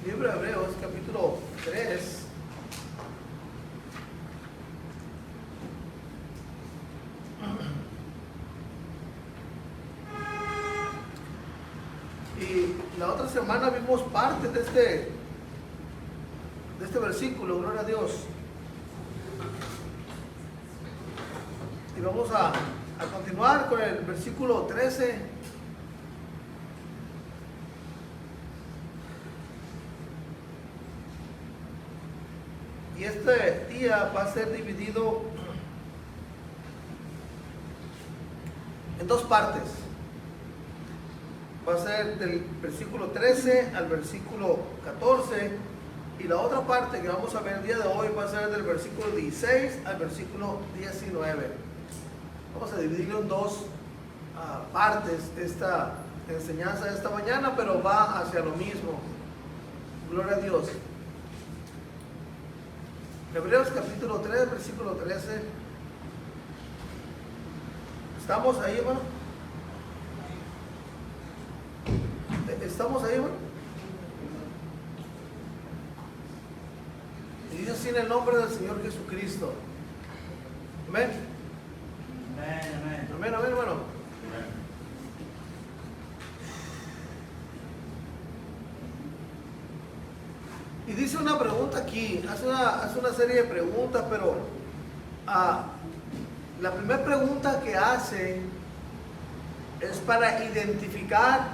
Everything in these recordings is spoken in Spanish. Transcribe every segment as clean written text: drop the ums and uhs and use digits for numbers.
Libro de Hebreos, capítulo 3. Y la otra semana vimos parte de este versículo, gloria a Dios. Y vamos a continuar con el versículo 13. Y este día va a ser dividido en dos partes. Va a ser del versículo 13 al versículo 14. Y la otra parte que vamos a ver el día de hoy va a ser del versículo 16 al versículo 19. Vamos a dividirlo en dos partes esta enseñanza de esta mañana, pero va hacia lo mismo. Gloria a Dios. Hebreos capítulo 3, versículo 13. ¿Estamos ahí, hermano? ¿Estamos ahí, hermano? Y dice así en el nombre del Señor Jesucristo. Amén. Amén, amén, hermano. Y dice una pregunta aquí, hace una serie de preguntas, pero la primera pregunta que hace es para identificar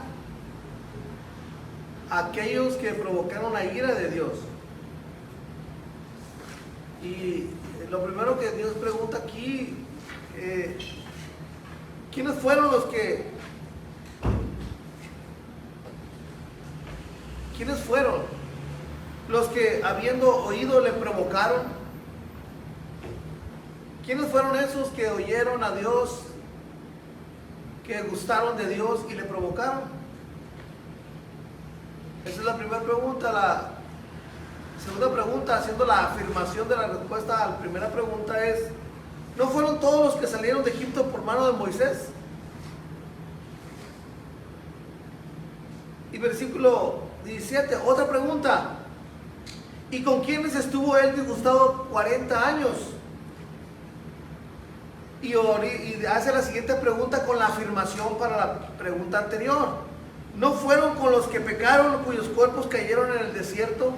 a aquellos que provocaron la ira de Dios. Y lo primero que Dios pregunta aquí, ¿quiénes fueron los que... ¿Quiénes fueron los que habiendo oído le provocaron? ¿Quiénes fueron esos que oyeron a Dios, que gustaron de Dios y le provocaron? Esa es la primera pregunta. La segunda pregunta, haciendo la afirmación de la respuesta a la primera pregunta, es: ¿no fueron todos los que salieron de Egipto por mano de Moisés? Y versículo 17, otra pregunta: ¿y con quiénes estuvo él disgustado 40 años? Y hace la siguiente pregunta con la afirmación para la pregunta anterior: ¿no fueron con los que pecaron, cuyos cuerpos cayeron en el desierto?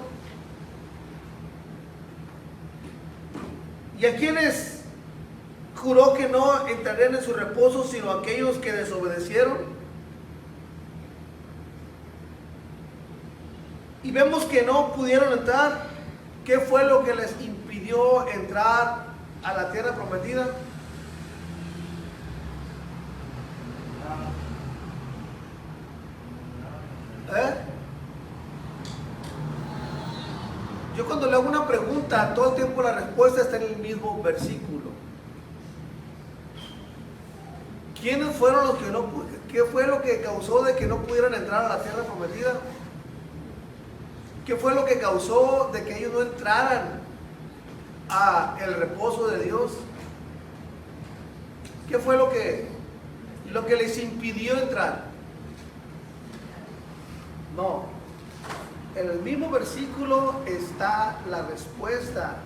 ¿Y a quienes juró que no entrarían en su reposo, sino a aquellos que desobedecieron? Y vemos que no pudieron entrar. ¿Qué fue lo que les impidió entrar a la tierra prometida? Yo cuando le hago una pregunta, todo el tiempo la respuesta está en el mismo versículo. ¿Quiénes fueron los que no? ¿Qué fue lo que causó de que no pudieran entrar a la tierra prometida? ¿Qué fue lo que causó de que ellos no entraran a el reposo de Dios? ¿Qué fue lo que les impidió entrar? No. En el mismo versículo está la respuesta.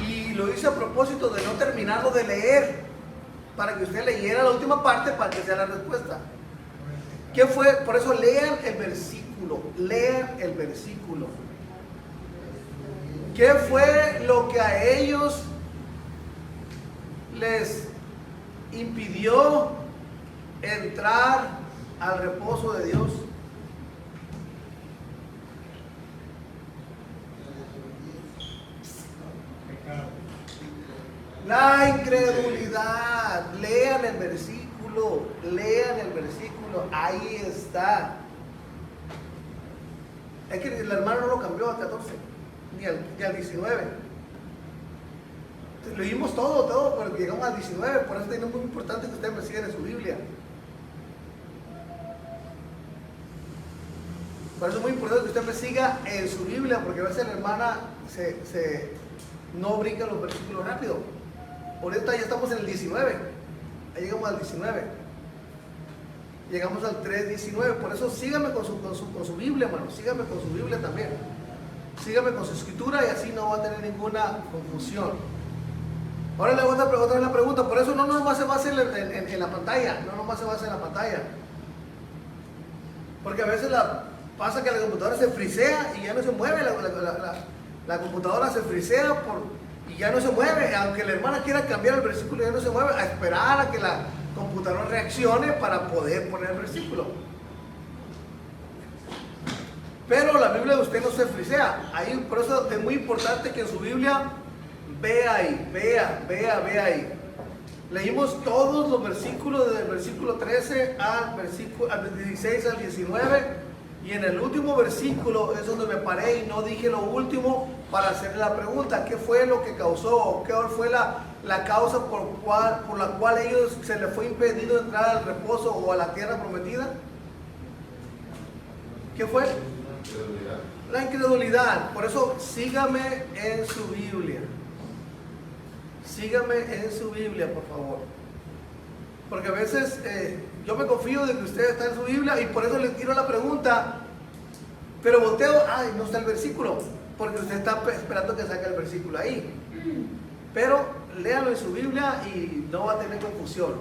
Y lo hice a propósito de no terminarlo de leer, para que usted leyera la última parte para que sea la respuesta. ¿Qué fue? Por eso lean el versículo. Lean el versículo. ¿Qué fue lo que a ellos les impidió entrar al reposo de Dios? La incredulidad. Lean el versículo. Lean el versículo. Ahí está. Es que el hermano no lo cambió al 14 ni al 19. Leímos todo, pero llegamos al 19. Por eso es muy importante que ustedes me sigan en su Biblia. Por eso es muy importante que usted me siga en su Biblia, porque a veces la hermana no brinca los versículos rápido. Ahorita ya estamos en el 19. Ahí llegamos al 19. llegamos al 3:19. Por eso sígame con su Biblia, hermano. Sígame con su Biblia también. Sígame con su escritura y así no va a tener ninguna confusión. Ahora le voy a otra vez la pregunta. Por eso no nomás se basa en la pantalla. No nomás se basa en la pantalla. Porque a veces pasa que la computadora se frisea y ya no se mueve. La computadora se frisea y ya no se mueve. Aunque la hermana quiera cambiar el versículo, ya no se mueve. A esperar a que la computadora reaccione para poder poner el versículo. Pero la Biblia de usted no se frisea. Ahí, por eso es muy importante que en su Biblia vea ahí, vea ahí. Leímos todos los versículos desde el versículo 13 al 16 al 19. Y en el último versículo es donde me paré y no dije lo último para hacerle la pregunta. ¿Qué fue lo que causó? ¿Qué fue la causa por la cual ellos se les fue impedido entrar al reposo o a la tierra prometida? ¿Qué fue? La incredulidad. Por eso sígame en su Biblia. Sígame en su Biblia, por favor. Porque a veces yo me confío de que usted está en su Biblia y por eso le tiro la pregunta. Pero volteo, no está el versículo. Porque usted está esperando que saque el versículo ahí. Pero léalo en su Biblia y no va a tener confusión.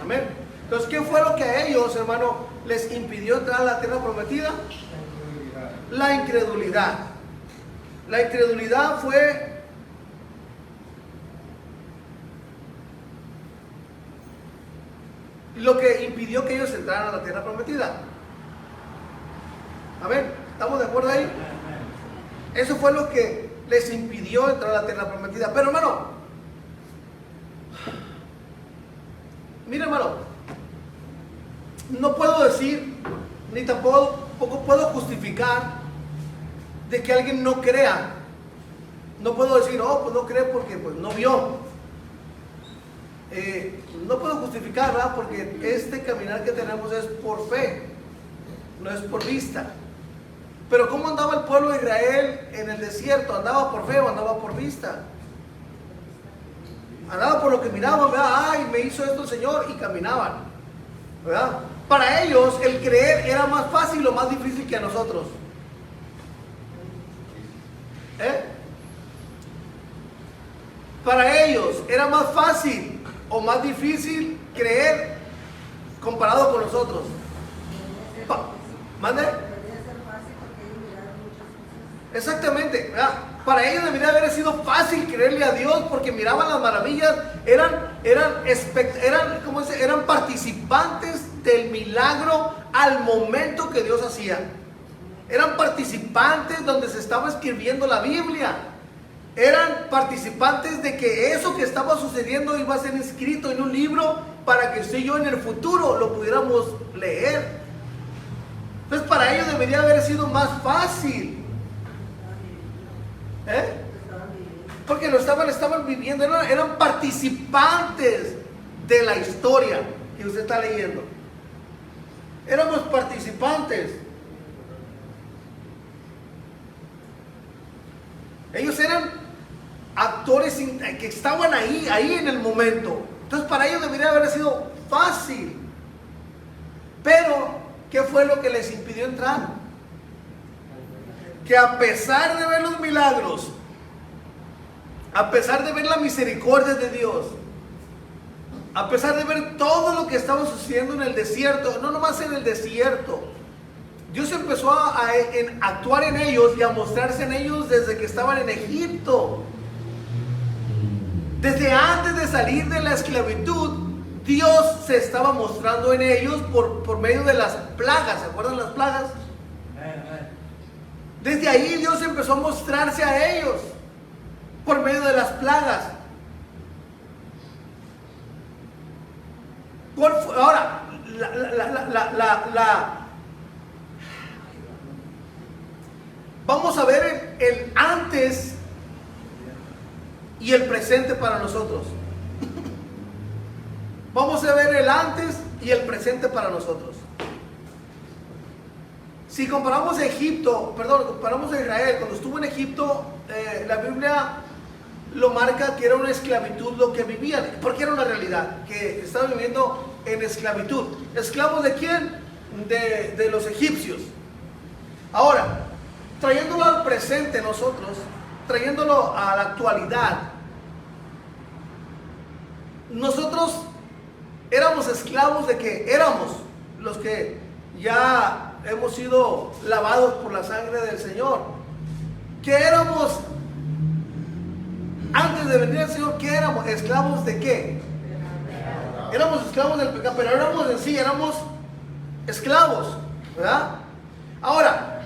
Amén. Entonces, ¿qué fue lo que a ellos, hermano, les impidió entrar a la tierra prometida? La incredulidad. La incredulidad fue lo que impidió que ellos entraran a la tierra prometida. Amén. ¿Estamos de acuerdo ahí? Eso fue lo que les impidió entrar a la tierra prometida. Pero hermano, mira hermano, no puedo decir, ni tampoco puedo justificar de que alguien no crea. No puedo decir, pues no cree porque pues no vio. No puedo justificar, ¿verdad? Porque este caminar que tenemos es por fe, no es por vista. Pero ¿cómo andaba el pueblo de Israel en el desierto? ¿Andaba por fe o andaba por vista? Andaba por lo que miraban, ¿verdad? Ay, me hizo esto el Señor, y caminaban, ¿verdad? Para ellos el creer era más fácil o más difícil que a nosotros. Para ellos era más fácil o más difícil creer comparado con nosotros. ¿Mande? Exactamente, ¿verdad? Para ellos debería haber sido fácil creerle a Dios porque miraban las maravillas, eran participantes del milagro al momento que Dios hacía. Eran participantes donde se estaba escribiendo la Biblia. Eran participantes de que eso que estaba sucediendo iba a ser escrito en un libro para que usted y yo en el futuro lo pudiéramos leer. Entonces para ellos debería haber sido más fácil. Porque lo estaban viviendo, eran participantes de la historia que usted está leyendo. Éramos participantes. Ellos eran actores que estaban ahí en el momento. Entonces para ellos debería haber sido fácil. Pero, ¿qué fue lo que les impidió entrar? Que a pesar de ver los milagros, a pesar de ver la misericordia de Dios, a pesar de ver todo lo que estaba sucediendo en el desierto, no nomás en el desierto, Dios empezó a actuar en ellos y a mostrarse en ellos desde que estaban en Egipto. Desde antes de salir de la esclavitud, Dios se estaba mostrando en ellos por medio de las plagas. ¿Se acuerdan las plagas? Desde ahí Dios empezó a mostrarse a ellos por medio de las plagas. Ahora, vamos a ver el antes y el presente para nosotros. Vamos a ver el antes y el presente para nosotros. Si comparamos a comparamos a Israel, cuando estuvo en Egipto, la Biblia lo marca que era una esclavitud lo que vivían, porque era una realidad, que estaban viviendo en esclavitud. ¿Esclavos de quién? De los egipcios. Ahora, trayéndolo al presente nosotros, trayéndolo a la actualidad, nosotros éramos esclavos de que éramos los que ya hemos sido lavados por la sangre del Señor. ¿Qué éramos antes de venir al Señor? ¿Qué éramos? ¿Esclavos de qué? Éramos esclavos del pecado, pero éramos en sí, éramos esclavos, ¿verdad? Ahora,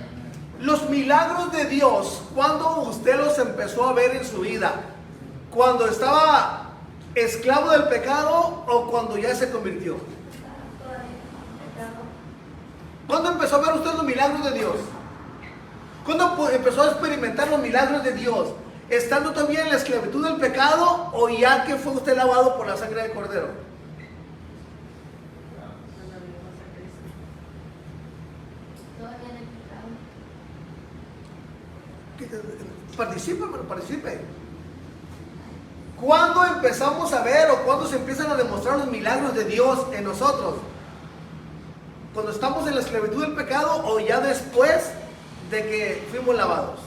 los milagros de Dios, ¿cuándo usted los empezó a ver en su vida? ¿Cuando estaba esclavo del pecado o cuando ya se convirtió? ¿Cuándo empezó a ver usted los milagros de Dios? ¿Cuándo empezó a experimentar los milagros de Dios? ¿Estando todavía en la esclavitud del pecado o ya que fue usted lavado por la sangre del Cordero? Participe, pero participe. ¿Cuándo empezamos a ver o cuándo se empiezan a demostrar los milagros de Dios en nosotros? ¿Cuando estamos en la esclavitud del pecado o ya después de que fuimos lavados?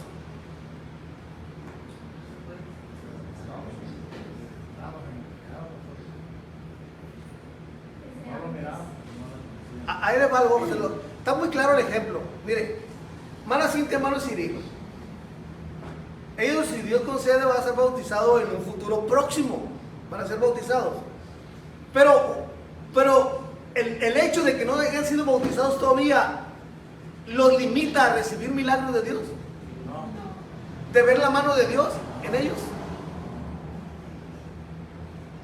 Ahí les va algo. Está muy claro el ejemplo. Mire, hermana Cintia, hermano Cirilo, ellos, si Dios concede, van a ser bautizados en un futuro próximo. Van a ser bautizados. Pero el hecho de que no hayan sido bautizados todavía los limita a recibir milagros de Dios. De ver la mano de Dios en ellos.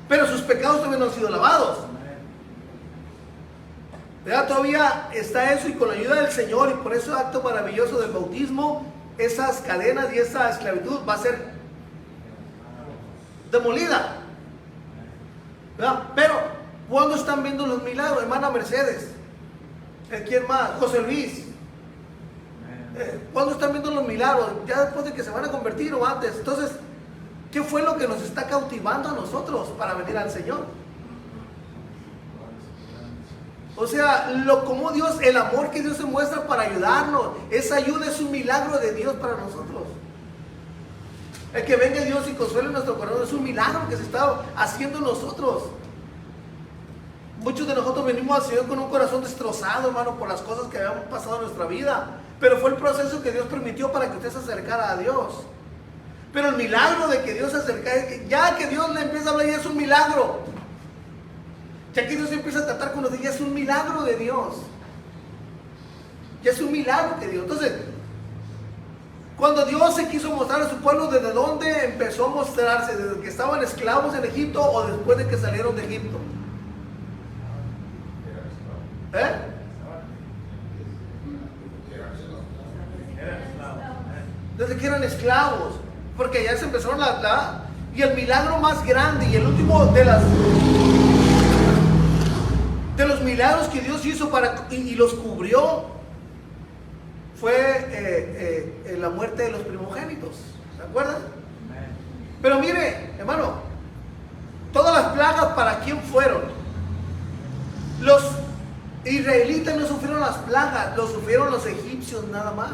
Pero sus pecados todavía no han sido lavados. ¿Verdad? Todavía está eso, y con la ayuda del Señor y por ese acto maravilloso del bautismo, esas cadenas y esa esclavitud va a ser demolida. ¿Verdad? Pero, ¿cuándo están viendo los milagros? Hermana Mercedes, ¿quién más? José Luis. ¿Cuándo están viendo los milagros? ¿Ya después de que se van a convertir o antes? Entonces, ¿qué fue lo que nos está cautivando a nosotros para venir al Señor? O sea, como Dios, el amor que Dios se muestra para ayudarnos, esa ayuda es un milagro de Dios para nosotros. El que venga Dios y consuele nuestro corazón es un milagro que se está haciendo en nosotros. Muchos de nosotros venimos al Señor con un corazón destrozado, hermano, por las cosas que habían pasado en nuestra vida. Pero fue el proceso que Dios permitió para que usted se acercara a Dios. Pero el milagro de que Dios se acercara, ya que Dios le empieza a hablar, ya es un milagro. Ya que Dios empieza a tratar con nosotros, ya es un milagro de Dios. Ya es un milagro de Dios. Entonces, cuando Dios se quiso mostrar a su pueblo, ¿desde dónde empezó a mostrarse? ¿Desde que estaban esclavos en Egipto o después de que salieron de Egipto? Desde que eran esclavos. Porque ya se empezaron y el milagro más grande y el último de los milagros que Dios hizo y los cubrió fue la muerte de los primogénitos. ¿Se acuerdan? Pero mire, hermano, todas las plagas, ¿para quién fueron? Los israelitas no sufrieron las plagas, lo sufrieron los egipcios nada más.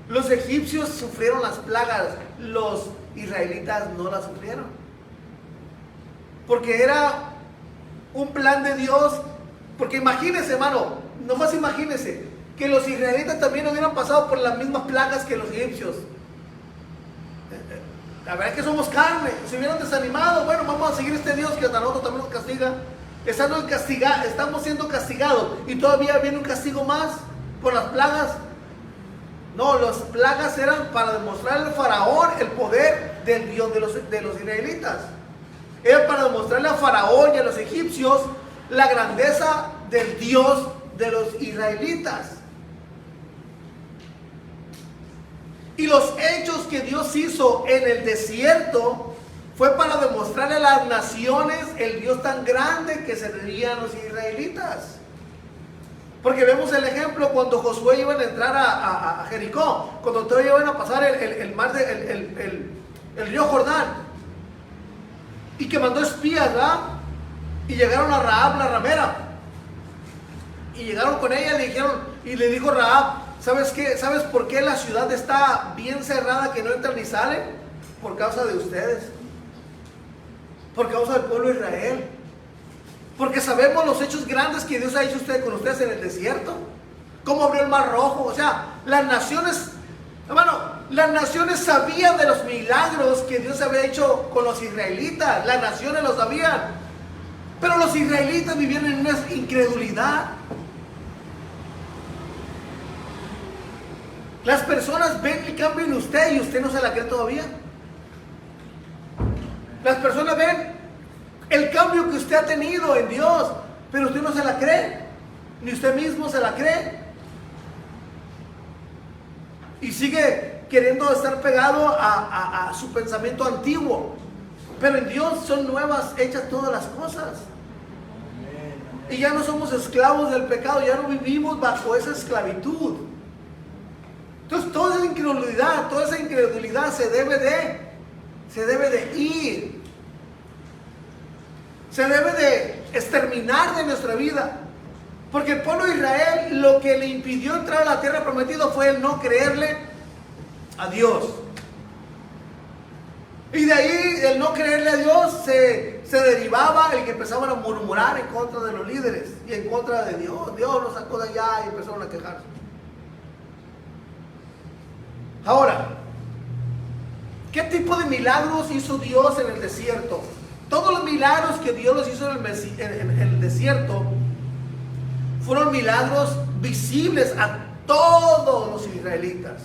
Los egipcios sufrieron las plagas, los israelitas no las sufrieron. Porque era un plan de Dios. Porque imagínense, hermano, nomás imagínense que los israelitas también hubieran pasado por las mismas plagas que los egipcios. La verdad es que somos carne. Se hubieran desanimado, bueno, vamos a seguir este Dios que hasta nosotros también nos castiga. Estamos siendo castigados y todavía viene un castigo más por las plagas. No, las plagas eran para demostrar al faraón el poder del Dios de los israelitas. Era para demostrarle a faraón y a los egipcios la grandeza del Dios de los israelitas. Y los hechos que Dios hizo en el desierto fue para demostrarle a las naciones el Dios tan grande que servían los israelitas. Porque vemos el ejemplo cuando Josué iba a entrar a Jericó, cuando todos iban a pasar el mar, el río Jordán, y que mandó espías, ¿verdad? Y llegaron a Rahab, la ramera. Y llegaron con ella y le dijeron, y le dijo Rahab, ¿sabes qué? ¿Sabes por qué la ciudad está bien cerrada, que no entran ni salen? Por causa de ustedes. Por causa del pueblo de Israel. Porque sabemos los hechos grandes que Dios ha hecho con ustedes en el desierto. Cómo abrió el mar rojo. O sea, las naciones, hermano, las naciones sabían de los milagros que Dios había hecho con los israelitas. Las naciones lo sabían. Pero los israelitas vivían en una incredulidad. Las personas ven el cambio en usted y usted no se la cree todavía. Las personas ven el cambio que usted ha tenido en Dios, pero usted no se la cree, ni usted mismo se la cree. Y sigue queriendo estar pegado a su pensamiento antiguo. Pero en Dios son nuevas hechas todas las cosas. Y ya no somos esclavos del pecado, ya no vivimos bajo esa esclavitud. Entonces toda esa incredulidad se debe de ir. Se debe de exterminar de nuestra vida. Porque el pueblo de Israel, lo que le impidió entrar a la tierra prometida fue el no creerle a Dios. Y de ahí, el no creerle a Dios, se derivaba el que empezaban a murmurar en contra de los líderes y en contra de Dios. Dios los sacó de allá y empezaron a quejarse. Ahora, ¿qué tipo de milagros hizo Dios en el desierto? Todos los milagros que Dios los hizo en el desierto fueron milagros visibles a todos los israelitas.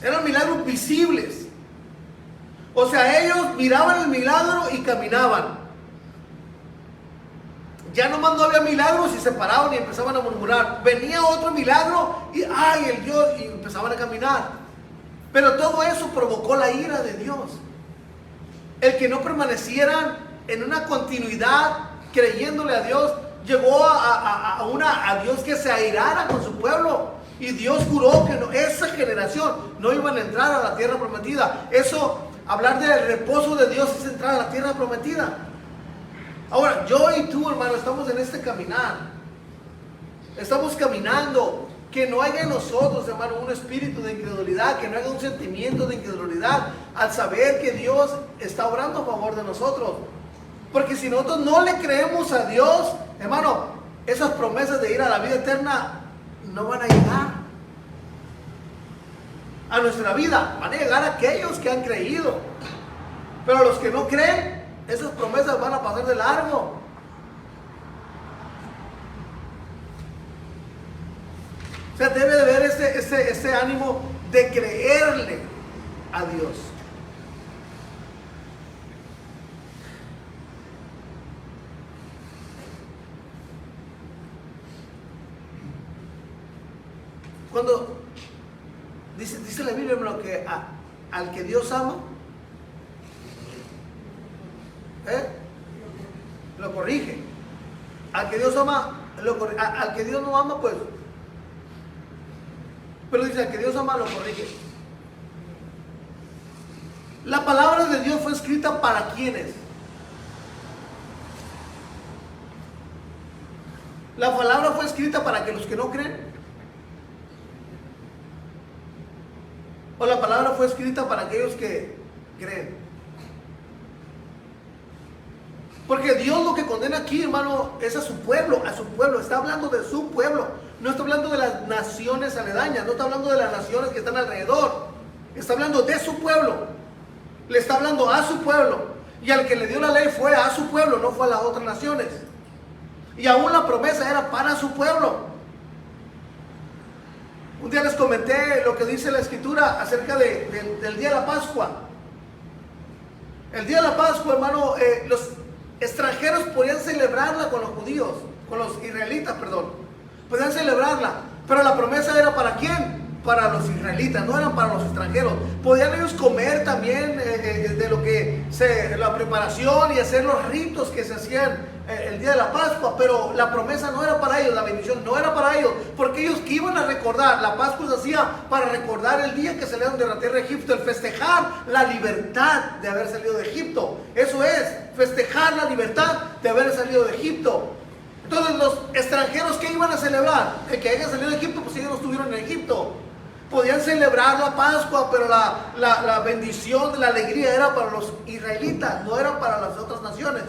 Eran milagros visibles. O sea, ellos miraban el milagro y caminaban. Ya nomás no había milagros y se paraban y empezaban a murmurar. Venía otro milagro y ¡ay, el Dios! Y empezaban a caminar. Pero todo eso provocó la ira de Dios. El que no permanecieran en una continuidad creyéndole a Dios, llegó a Dios que se airara con su pueblo. Y Dios juró que esa generación no iban a entrar a la tierra prometida. Eso, hablar del reposo de Dios, es entrar a la tierra prometida. Ahora, yo y tú, hermano, estamos en este caminar. Estamos caminando. Que no haya en nosotros, hermano, un espíritu de incredulidad, que no haya un sentimiento de incredulidad al saber que Dios está obrando a favor de nosotros. Porque si nosotros no le creemos a Dios, hermano, esas promesas de ir a la vida eterna no van a llegar a nuestra vida. Van a llegar a aquellos que han creído. Pero a los que no creen, esas promesas van a pasar de largo. O sea, debe de haber ese ánimo de creerle a Dios. Cuando dice la Biblia, hermano, que al que Dios ama, lo corrige. Al que Dios ama, lo corrige. Al que Dios no ama, pues. Pero dice, al que Dios ama, lo corrige. La palabra de Dios fue escrita para ¿quiénes? La palabra fue escrita para que los que no creen. O la palabra fue escrita para aquellos que creen. Porque Dios lo que condena aquí, hermano, es a su pueblo, está hablando de su pueblo, no está hablando de las naciones aledañas, no está hablando de las naciones que están alrededor, está hablando de su pueblo, le está hablando a su pueblo, y al que le dio la ley fue a su pueblo, no fue a las otras naciones, y aún la promesa era para su pueblo. Un día les comenté lo que dice la Escritura acerca del día de la Pascua. El día de la Pascua, hermano, los extranjeros podían celebrarla con los judíos, con los israelitas, perdón. Podían celebrarla, pero la promesa era ¿para quién? para los israelitas, no eran para los extranjeros. Podían ellos comer también de lo que la preparación y hacer los ritos que se hacían el día de la Pascua, pero la promesa no era para ellos, la bendición no era para ellos, porque ellos que iban a recordar, la Pascua se hacía para recordar el día que salieron de la tierra de Egipto, el festejar la libertad de haber salido de Egipto. Eso es, festejar la libertad de haber salido de Egipto. Entonces los extranjeros, ¿qué iban a celebrar? El que hayan salido de Egipto, pues ellos no estuvieron en Egipto. Podían celebrar la Pascua, pero la bendición, la alegría era para los israelitas, no era para las otras naciones.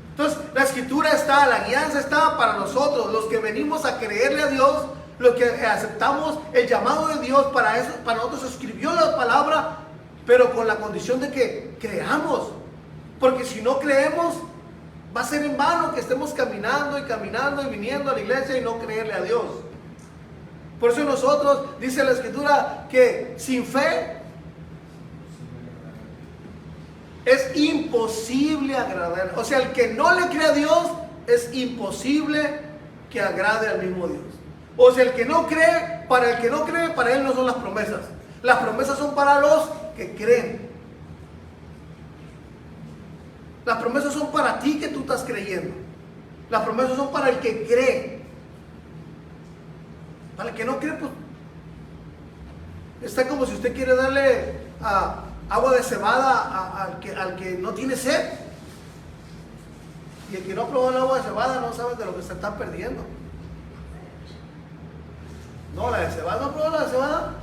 Entonces la escritura está, la guianza está para nosotros, los que venimos a creerle a Dios, los que aceptamos el llamado de Dios. Para eso, para nosotros escribió la palabra, pero con la condición de que creamos, porque si no creemos, va a ser en vano que estemos caminando y viniendo a la iglesia y no creerle a Dios. Por eso nosotros, dice la escritura, que sin fe es imposible agradar. O sea, el que no le cree a Dios, es imposible que agrade al mismo Dios. O sea, el que no cree, para él no son las promesas. Las promesas son para los que creen. Las promesas son para ti que tú estás creyendo. Las promesas son para el que cree. Para el que no cree, pues está como si usted quiere darle agua de cebada al que no tiene sed. Y el que no probó el agua de cebada no sabe de lo que se está perdiendo. No, la de cebada, ¿no probó la de cebada?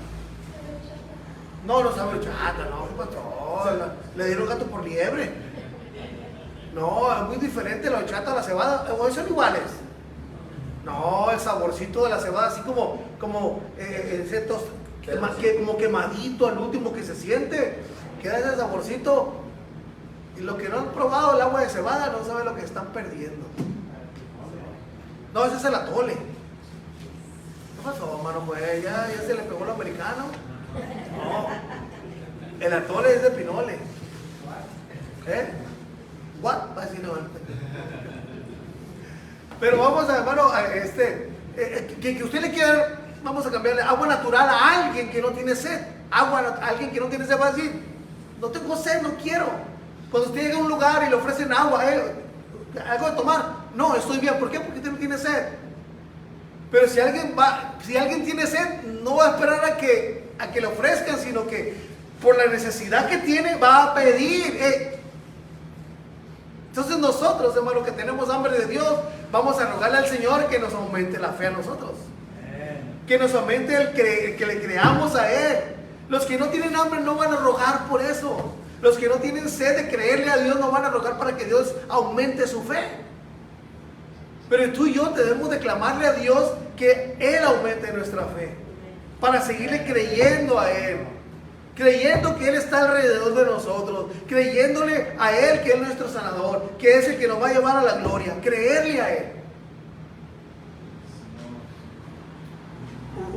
No sabe chata, no, ¿qué pasó? Le dieron gato por liebre. No, es muy diferente la horchata a la cebada, o son iguales. No, el saborcito de la cebada, así como quemadito al último que se siente, queda ese saborcito. Y los que no han probado el agua de cebada no saben lo que están perdiendo. No, ese es el atole. ¿Qué pasó, mano? Pues ya se le pegó el americano. No, el atole es de pinole. ¿What? Pero vamos a, hermano, que usted le quiera, vamos a cambiarle agua natural a alguien que no tiene sed. Alguien que no tiene sed va a decir, no tengo sed, no quiero. Cuando usted llega a un lugar y le ofrecen agua, algo de tomar, no, estoy bien. ¿Por qué? Porque usted no tiene sed. Pero si alguien tiene sed, no va a esperar a que le ofrezcan, sino que por la necesidad que tiene va a pedir. Entonces nosotros, hermano, que tenemos hambre de Dios, vamos a rogarle al Señor que nos aumente la fe a nosotros. Que nos aumente que le creamos a Él. Los que no tienen hambre no van a rogar por eso. Los que no tienen sed de creerle a Dios no van a rogar para que Dios aumente su fe. Pero tú y yo debemos de clamarle a Dios que Él aumente nuestra fe. Para seguirle creyendo a Él. Creyendo que Él está alrededor de nosotros, creyéndole a Él que es nuestro sanador, que es el que nos va a llevar a la gloria, creerle a Él.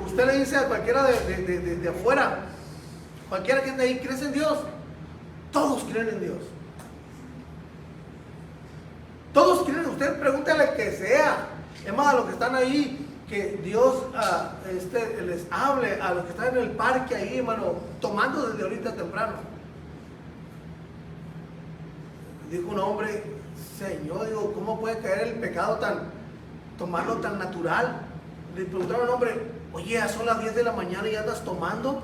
Usted le dice a cualquiera de afuera, cualquiera que esté ahí, ¿crees en Dios? Todos creen en Dios. Todos creen, usted pregúntale al que sea. Es más, a los que están ahí, que Dios les hable a los que están en el parque ahí, hermano, tomando desde ahorita temprano. Dijo un hombre, Señor, digo, ¿cómo puede caer el pecado tomarlo tan natural? Le preguntaron al hombre, oye, son las 10 de la mañana y andas tomando.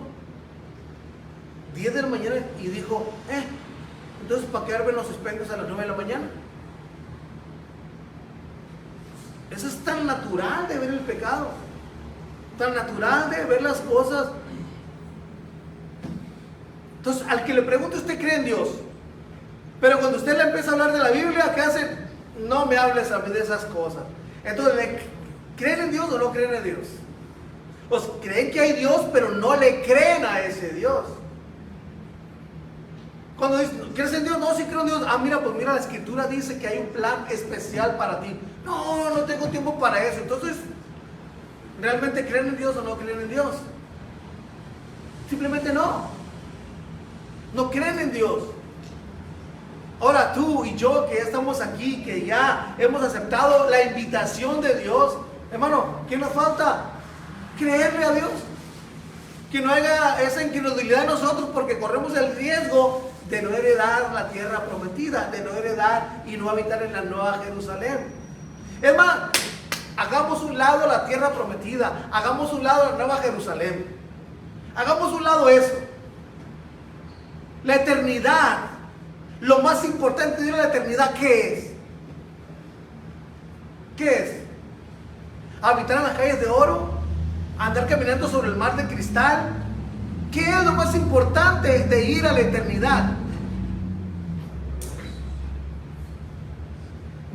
10 de la mañana, y dijo, entonces ¿para qué arden los espejos a las 9 de la mañana? Eso es tan natural de ver el pecado, tan natural de ver las cosas. Entonces, al que le pregunte, ¿usted cree en Dios? Pero cuando usted le empieza a hablar de la Biblia, ¿qué hace? No me hables a mí de esas cosas. Entonces, ¿creen en Dios o no creen en Dios? Pues creen que hay Dios, pero no le creen a ese Dios. Cuando dicen, ¿crees en Dios? No, sí creo en Dios. Mira, pues mira, la escritura dice que hay un plan especial para ti. No tengo tiempo para eso. Entonces, ¿realmente creen en Dios o no creen en Dios? Simplemente no. No creen en Dios. Ahora tú y yo que ya estamos aquí, que ya hemos aceptado la invitación de Dios, hermano, ¿qué nos falta? Creerle a Dios. Que no haya esa incredulidad en nosotros, porque corremos el riesgo de no heredar la tierra prometida, de no heredar y no habitar en la nueva Jerusalén. Es más, hagamos un lado la tierra prometida, hagamos un lado la nueva Jerusalén, hagamos un lado eso. La eternidad, lo más importante de la eternidad, ¿qué es? ¿Qué es? ¿Habitar en las calles de oro? ¿Andar caminando sobre el mar de cristal? ¿Qué es lo más importante de ir a la eternidad?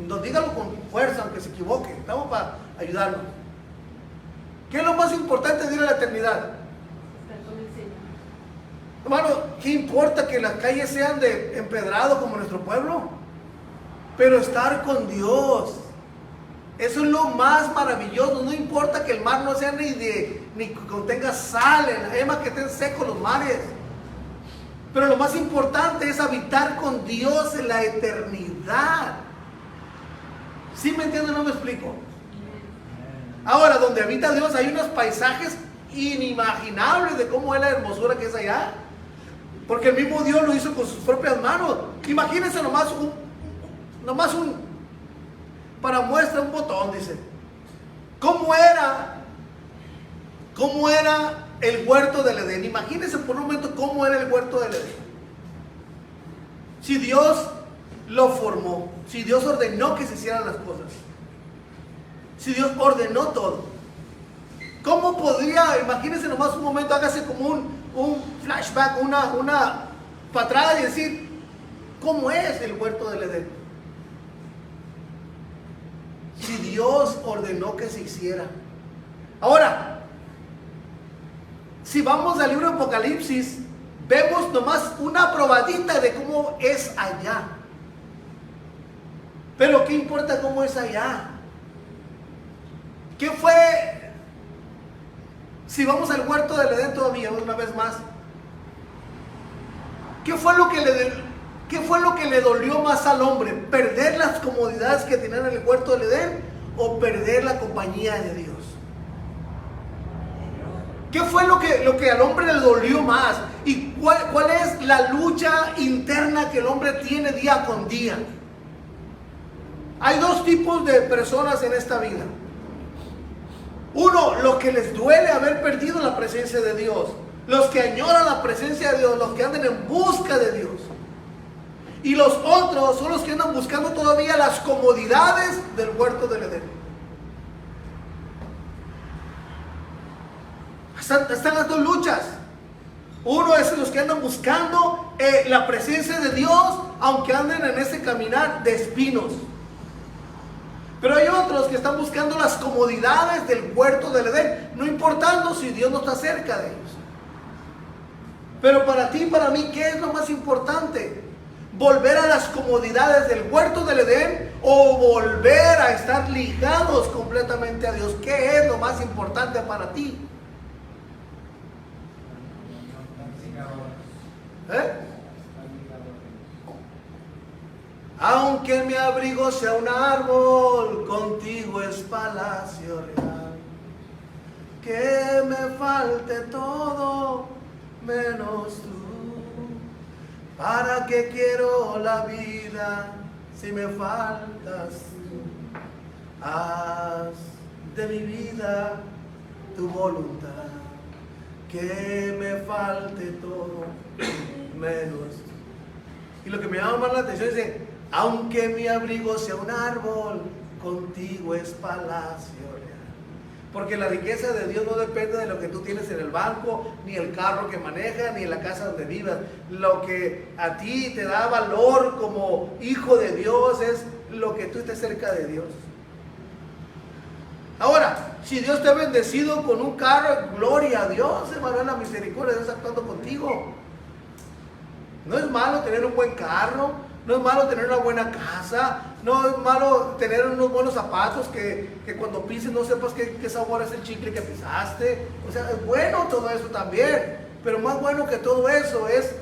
No, dígalo con fuerza, aunque se equivoque. Estamos para ayudarnos. ¿Qué es lo más importante de ir a la eternidad? Estar con el Señor. Hermano, ¿qué importa que las calles sean de empedrado como nuestro pueblo? Pero estar con Dios, eso es lo más maravilloso. No importa que el mar no sea ni que contenga sal, además que estén secos los mares. Pero lo más importante es habitar con Dios en la eternidad. ¿Sí me entienden o no me explico? Ahora, donde habita Dios hay unos paisajes inimaginables de cómo es la hermosura que es allá. Porque el mismo Dios lo hizo con sus propias manos. Imagínense nomás un para muestra un botón, dice. ¿Cómo era el huerto del Edén? Imagínense por un momento cómo era el huerto del Edén. Si Dios lo formó, si Dios ordenó que se hicieran las cosas, si Dios ordenó todo, ¿cómo podría, imagínense nomás un momento, hágase como un flashback, una para atrás y decir, ¿cómo es el huerto del Edén? Si Dios ordenó que se hiciera. Ahora, si vamos al libro de Apocalipsis, vemos nomás una probadita de cómo es allá. Pero ¿qué importa cómo es allá? ¿Qué fue? Si vamos al huerto del Edén todavía, una vez más, ¿qué fue lo que le dolió más al hombre? ¿Perder las comodidades que tenía en el huerto del Edén o perder la compañía de Dios? ¿Qué fue lo que al hombre le dolió más? ¿Y cuál es la lucha interna que el hombre tiene día con día? Hay dos tipos de personas en esta vida. Uno, los que les duele haber perdido la presencia de Dios, los que añoran la presencia de Dios, los que andan en busca de Dios. Y los otros son los que andan buscando todavía las comodidades del huerto del Edén. Están las dos luchas. Uno es los que andan buscando la presencia de Dios, aunque anden en ese caminar de espinos. Pero hay otros que están buscando las comodidades del huerto del Edén, no importando si Dios no está cerca de ellos. Pero para ti y para mí, ¿qué es lo más importante? ¿Volver a las comodidades del huerto del Edén o volver a estar ligados completamente a Dios? ¿Qué es lo más importante para ti? Aunque mi abrigo sea un árbol, contigo es palacio real. Que me falte todo menos tú. ¿Para qué quiero la vida si me faltas tú? Haz de mi vida tu voluntad. Que me falte todo menos tú. Y lo que me llama más la atención es aunque mi abrigo sea un árbol, contigo es palacio real. Porque la riqueza de Dios no depende de lo que tú tienes en el banco, ni el carro que manejas, ni en la casa donde vivas. Lo que a ti te da valor como hijo de Dios es lo que tú estés cerca de Dios. Ahora, si Dios te ha bendecido con un carro, gloria a Dios, hermano, es la misericordia de Dios actuando contigo. No es malo tener un buen carro, no es malo tener una buena casa, no es malo tener unos buenos zapatos que cuando pises no sepas qué sabor es el chicle que pisaste. O sea, es bueno todo eso también, pero más bueno que todo eso es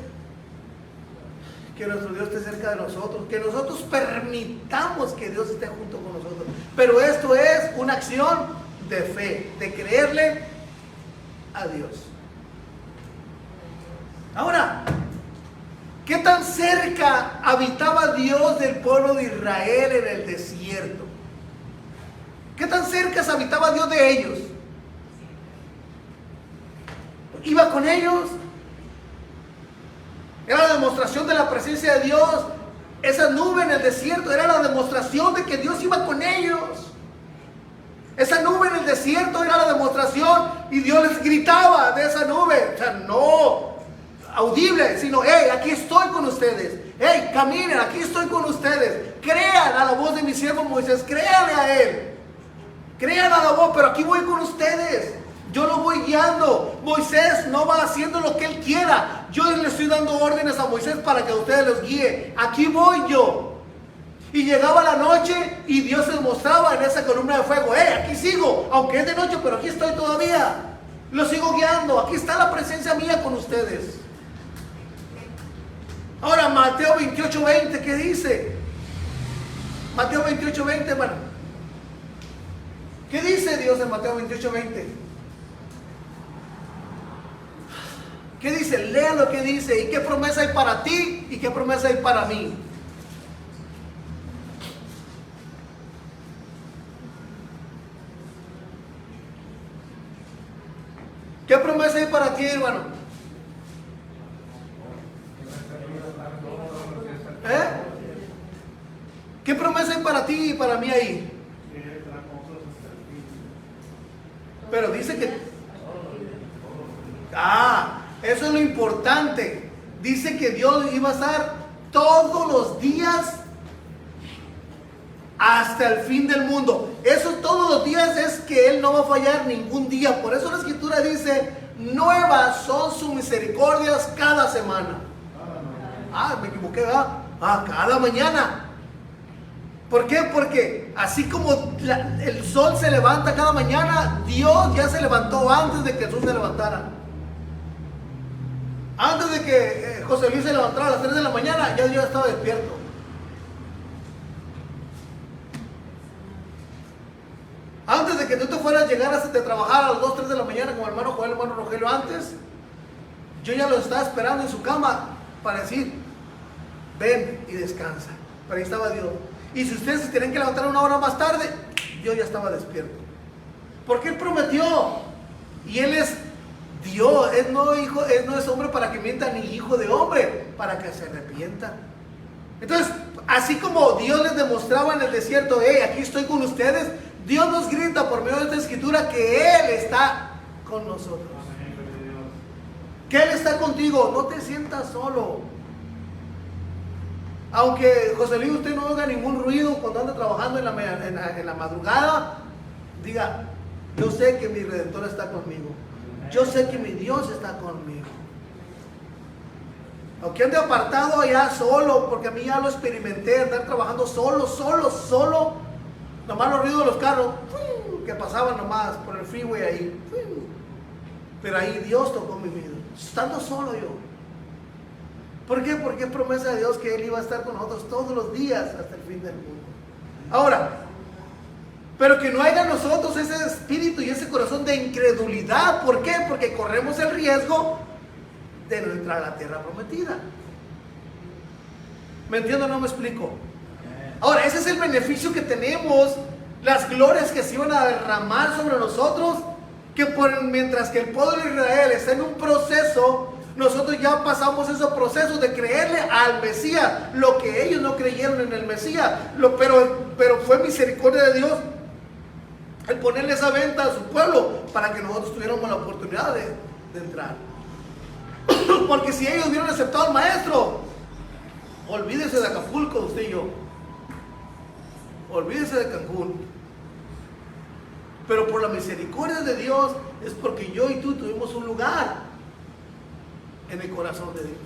que nuestro Dios esté cerca de nosotros, que nosotros permitamos que Dios esté junto con nosotros. Pero esto es una acción de fe, de creerle a Dios. Ahora, ¿qué tan cerca habitaba Dios del pueblo de Israel en el desierto? ¿Qué tan cerca se habitaba Dios de ellos? ¿Iba con ellos? Era la demostración de la presencia de Dios. Esa nube en el desierto era la demostración de que Dios iba con ellos. Esa nube en el desierto era la demostración y Dios les gritaba de esa nube. O sea, no audible, sino, hey, aquí estoy con ustedes. Hey, caminen, aquí estoy con ustedes. Crean a la voz de mi siervo Moisés, créanle a él. Crean a la voz, pero aquí voy con ustedes. Yo lo voy guiando. Moisés no va haciendo lo que él quiera. Yo le estoy dando órdenes a Moisés para que a ustedes los guíe. Aquí voy yo. Y llegaba la noche y Dios se mostraba en esa columna de fuego. Aquí sigo, aunque es de noche, pero aquí estoy todavía. Lo sigo guiando. Aquí está la presencia mía con ustedes. Ahora, Mateo 28:20, ¿qué dice? Mateo 28:20, bueno. ¿Qué dice Dios en Mateo 28:20? ¿Qué dice? Lea lo que dice. ¿Y qué promesa hay para ti? ¿Y qué promesa hay para mí? ¿Qué promesa hay para ti, hermano? ¿Qué promesa hay para ti y para mí ahí? Pero dice que... eso es lo importante. Dice que Dios iba a estar todos los días hasta el fin del mundo. Eso todos los días es que Él no va a fallar ningún día. Por eso la Escritura dice, nuevas son sus misericordias cada semana. Me equivoqué, ¿verdad? Cada mañana. ¿Por qué? Porque así como el sol se levanta cada mañana, Dios ya se levantó antes de que Jesús se levantara. Antes de que José Luis se levantara a las 3 de la mañana, ya Dios estaba despierto. Antes de que tú te fueras a llegar a trabajar a las 2, 3 de la mañana como el hermano Joel, el hermano Rogelio antes, yo ya lo estaba esperando en su cama para decir, ven y descansa. Pero ahí estaba Dios. Y si ustedes se tienen que levantar una hora más tarde, yo ya estaba despierto. Porque Él prometió. Y Él es Dios. Él no es hombre para que mienta, ni hijo de hombre para que se arrepienta. Entonces, así como Dios les demostraba en el desierto, aquí estoy con ustedes, Dios nos grita por medio de esta escritura que Él está con nosotros. Que Él está contigo. No te sientas solo. Aunque José Luis usted no haga ningún ruido cuando anda trabajando en la madrugada, diga, yo sé que mi Redentor está conmigo. Yo sé que mi Dios está conmigo. Aunque ande apartado allá solo, porque a mí ya lo experimenté, andar trabajando solo. Nomás los ruidos de los carros que pasaban nomás por el freeway ahí. Pero ahí Dios tocó mi vida, estando solo yo. ¿Por qué? Porque es promesa de Dios que Él iba a estar con nosotros todos los días hasta el fin del mundo. Ahora, pero que no haya en nosotros ese espíritu y ese corazón de incredulidad. ¿Por qué? Porque corremos el riesgo de no entrar a la tierra prometida. ¿Me entiendo o no me explico? Ahora, ese es el beneficio que tenemos, las glorias que se iban a derramar sobre nosotros, que mientras que el pueblo de Israel está en un proceso, nosotros ya pasamos ese proceso de creerle al Mesías, lo que ellos no creyeron en el Mesías, pero fue misericordia de Dios el ponerle esa venta a su pueblo para que nosotros tuviéramos la oportunidad de entrar. Porque si ellos hubieran aceptado al maestro, olvídese de Acapulco, usted y yo, olvídese de Cancún. Pero por la misericordia de Dios es porque yo y tú tuvimos un lugar en el corazón de Dios.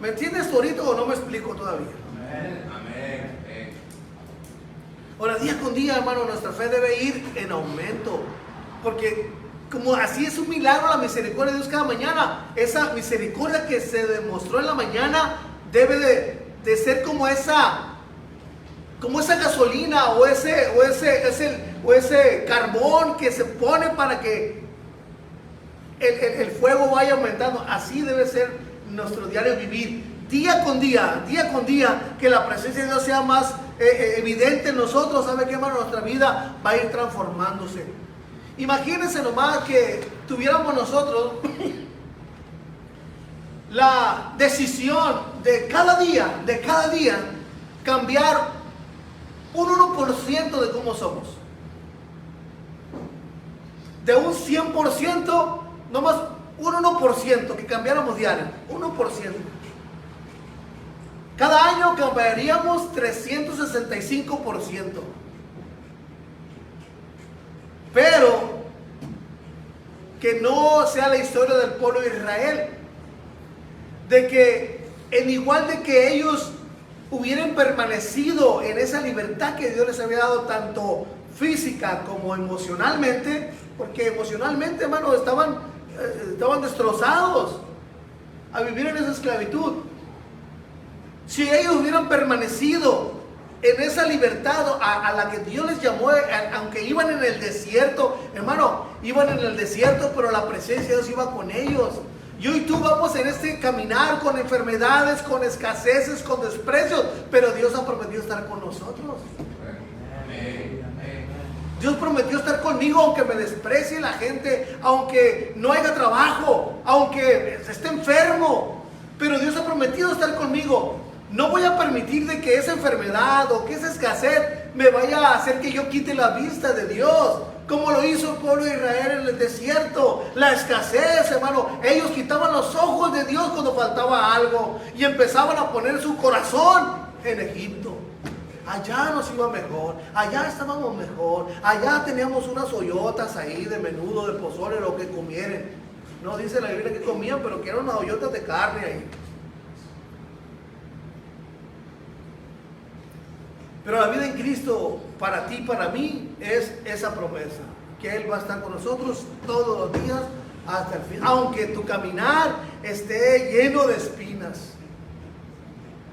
¿Me entiendes ahorita o no me explico todavía? Amén. Ahora, día con día, hermano, nuestra fe debe ir en aumento, porque como así es un milagro la misericordia de Dios cada mañana. Esa misericordia que se demostró en la mañana debe de ser como esa gasolina o ese carbón que se pone para que el fuego vaya aumentando. Así debe ser nuestro diario vivir. Día con día, que la presencia de Dios sea más evidente en nosotros. ¿Sabe qué, hermano? Nuestra vida va a ir transformándose. Imagínense nomás que tuviéramos nosotros la decisión de cada día, cambiar un 1% de cómo somos. De un 100%, nomás un 1% que cambiáramos diario, 1%. Cada año cambiaríamos 365%. Pero que no sea la historia del pueblo de Israel, de que en igual de que ellos hubieran permanecido en esa libertad que Dios les había dado, tanto física como emocionalmente, porque emocionalmente, hermano, estaban destrozados a vivir en esa esclavitud. Si ellos hubieran permanecido en esa libertad a la que Dios les llamó, aunque iban en el desierto, hermano, iban en el desierto, pero la presencia de Dios iba con ellos. Yo y tú vamos en este caminar con enfermedades, con escaseces, con desprecios, pero Dios ha prometido estar con nosotros. Dios prometió estar conmigo aunque me desprecie la gente, aunque no haya trabajo, aunque esté enfermo, pero Dios ha prometido estar conmigo. No voy a permitir de que esa enfermedad o que esa escasez me vaya a hacer que yo quite la vista de Dios, como lo hizo el pueblo de Israel en el desierto. La escasez, hermano, ellos quitaban los ojos de Dios cuando faltaba algo y empezaban a poner su corazón en Egipto. Allá nos iba mejor, allá estábamos mejor, allá teníamos unas hoyotas ahí de menudo, de pozole, lo que comieran. No dice la Biblia que comían, pero que eran unas hoyotas de carne ahí. Pero la vida en Cristo, para ti, para mí, es esa promesa, que Él va a estar con nosotros todos los días hasta el fin. Aunque tu caminar esté lleno de espinas,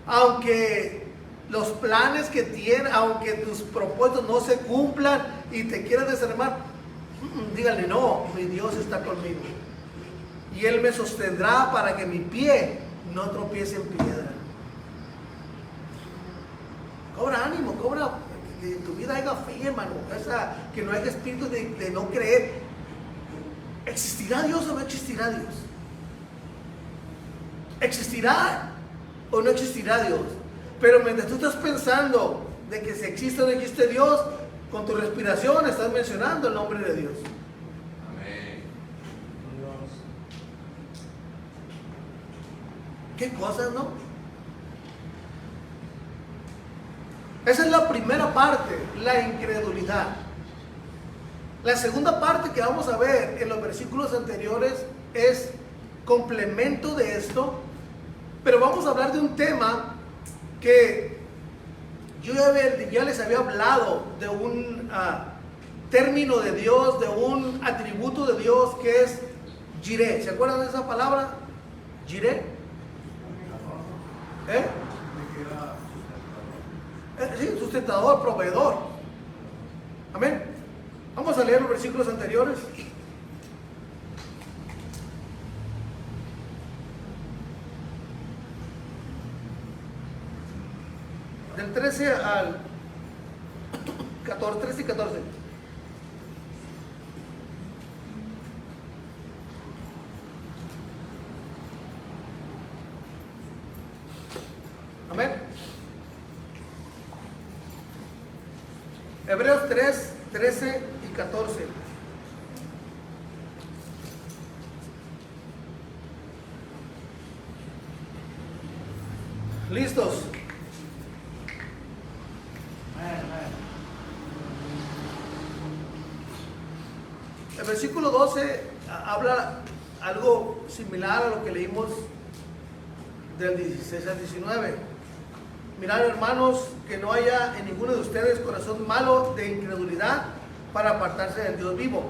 aunque los planes que tienes, aunque tus propósitos no se cumplan y te quieras desanimar, dígale: no, mi Dios está conmigo. Y Él me sostendrá para que mi pie no tropiece en piedra. Cobra ánimo, cobra que en tu vida haya fe, hermano, que no haya espíritu de no creer. ¿Existirá Dios o no existirá Dios? ¿Existirá o no existirá Dios? Pero mientras tú estás pensando de que si existe o no existe Dios, con tu respiración estás mencionando el nombre de Dios. Amén. ¿Qué cosas, no? Esa es la primera parte, la incredulidad. La segunda parte que vamos a ver en los versículos anteriores es complemento de esto, pero vamos a hablar de un tema que yo ya les había hablado, de un término de Dios, de un atributo de Dios que es Jireh. ¿Se acuerdan de esa palabra? Jireh. Sí, sustentador, proveedor. Amén. Vamos a leer los versículos anteriores. Del 13 al 14, 13 y 14. Amén. Hebreos 3, 13 y 14. ¿Listos? El versículo 12 habla algo similar a lo que leímos del 16 al 19. Mirad, hermanos, que no haya en ninguno de ustedes corazón malo de incredulidad para apartarse del Dios vivo.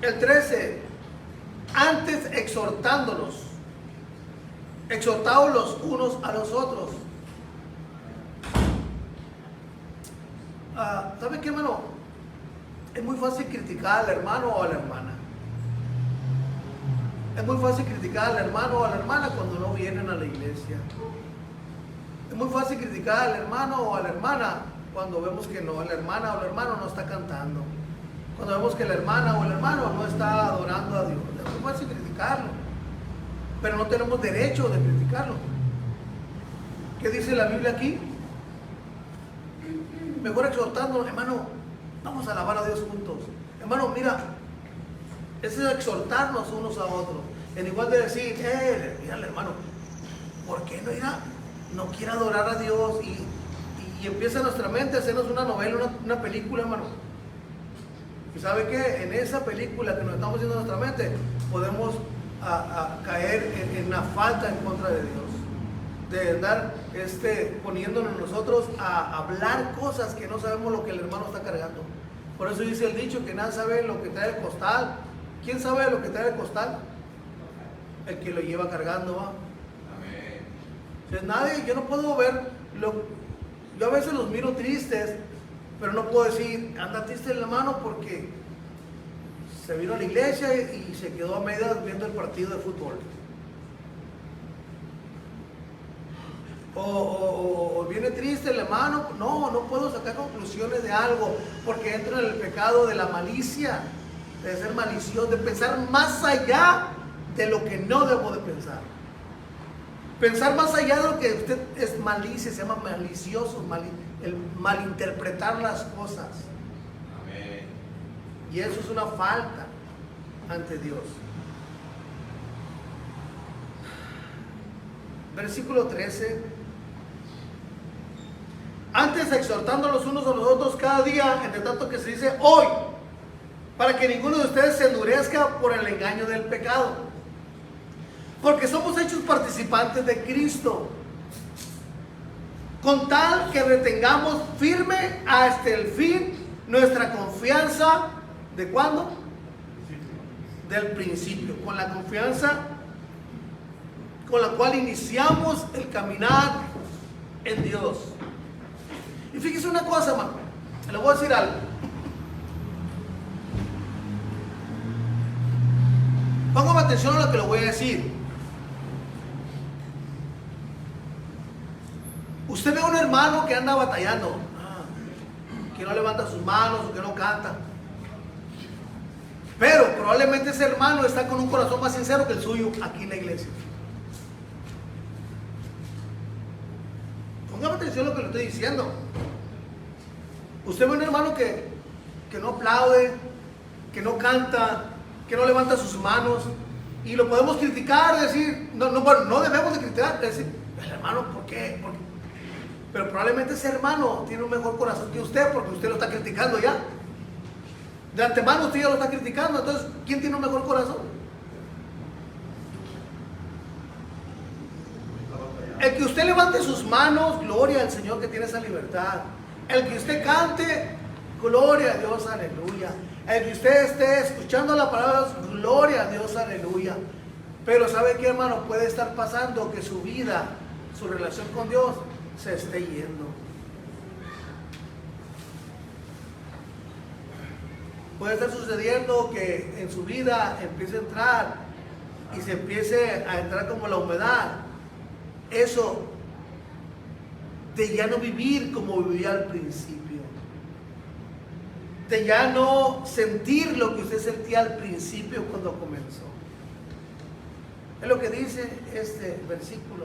El 13, antes exhortándolos, exhortaos los unos a los otros. ¿Sabe qué, hermano? Es muy fácil criticar al hermano o a la hermana. Es muy fácil criticar al hermano o a la hermana cuando no vienen a la iglesia. Es muy fácil criticar al hermano o a la hermana cuando vemos que no, la hermana o el hermano no está cantando. Cuando vemos que la hermana o el hermano no está adorando a Dios. Es muy fácil criticarlo. Pero no tenemos derecho de criticarlo. ¿Qué dice la Biblia aquí? Mejor exhortando, hermano, vamos a alabar a Dios juntos. Hermano, mira, ese es exhortarnos unos a otros. En igual de decir, mira hermano, ¿por qué no quiere adorar a Dios? Y empieza nuestra mente a hacernos una novela, una película, hermano. Y ¿sabe qué? En esa película que nos estamos haciendo en nuestra mente, podemos caer en una falta en contra de Dios. De andar poniéndonos nosotros a hablar cosas que no sabemos lo que el hermano está cargando. Por eso dice el dicho que nadie sabe lo que trae el costal. ¿Quién sabe lo que trae el costal? El que lo lleva cargando, ¿va? Amén. Entonces nadie, yo no puedo ver, yo a veces los miro tristes, pero no puedo decir, anda triste el hermano porque se vino a la iglesia y se quedó a medias viendo el partido de fútbol. O viene triste el hermano. No puedo sacar conclusiones de algo porque entra en el pecado de la malicia, de ser malicioso, de pensar más allá de lo que no debo de pensar. Pensar más allá de lo que usted es malicia, se llama malicioso, el malinterpretar las cosas. Amén. Y eso es una falta ante Dios. Versículo 13. Antes exhortándolos unos a los otros cada día, entre tanto que se dice hoy, para que ninguno de ustedes se endurezca por el engaño del pecado. Porque somos hechos participantes de Cristo, con tal que retengamos firme hasta el fin nuestra confianza. ¿De cuándo? Del principio. Con la confianza con la cual iniciamos el caminar en Dios. Y fíjese una cosa, hermano, le voy a decir algo. Póngame atención a lo que le voy a decir. Usted ve a un hermano que anda batallando, que no levanta sus manos o que no canta. Pero probablemente ese hermano está con un corazón más sincero que el suyo aquí en la iglesia. Póngame atención a lo que le estoy diciendo. Usted ve a un hermano que no aplaude, que no canta, que no levanta sus manos, y lo podemos criticar, decir, no debemos de criticar, decir, el hermano, ¿por qué? Pero probablemente ese hermano tiene un mejor corazón que usted, porque usted lo está criticando ya. De antemano usted ya lo está criticando, entonces, ¿quién tiene un mejor corazón? El que usted levante sus manos, gloria al Señor que tiene esa libertad. El que usted cante, gloria a Dios, aleluya. El que usted esté escuchando la palabra, gloria a Dios, aleluya. Pero ¿sabe qué, hermano? Puede estar pasando que su vida, su relación con Dios, se esté yendo. Puede estar sucediendo que en su vida empiece a entrar y se empiece a entrar como la humedad. Eso de ya no vivir como vivía al principio, de ya no sentir lo que usted sentía al principio cuando comenzó. Es lo que dice este versículo.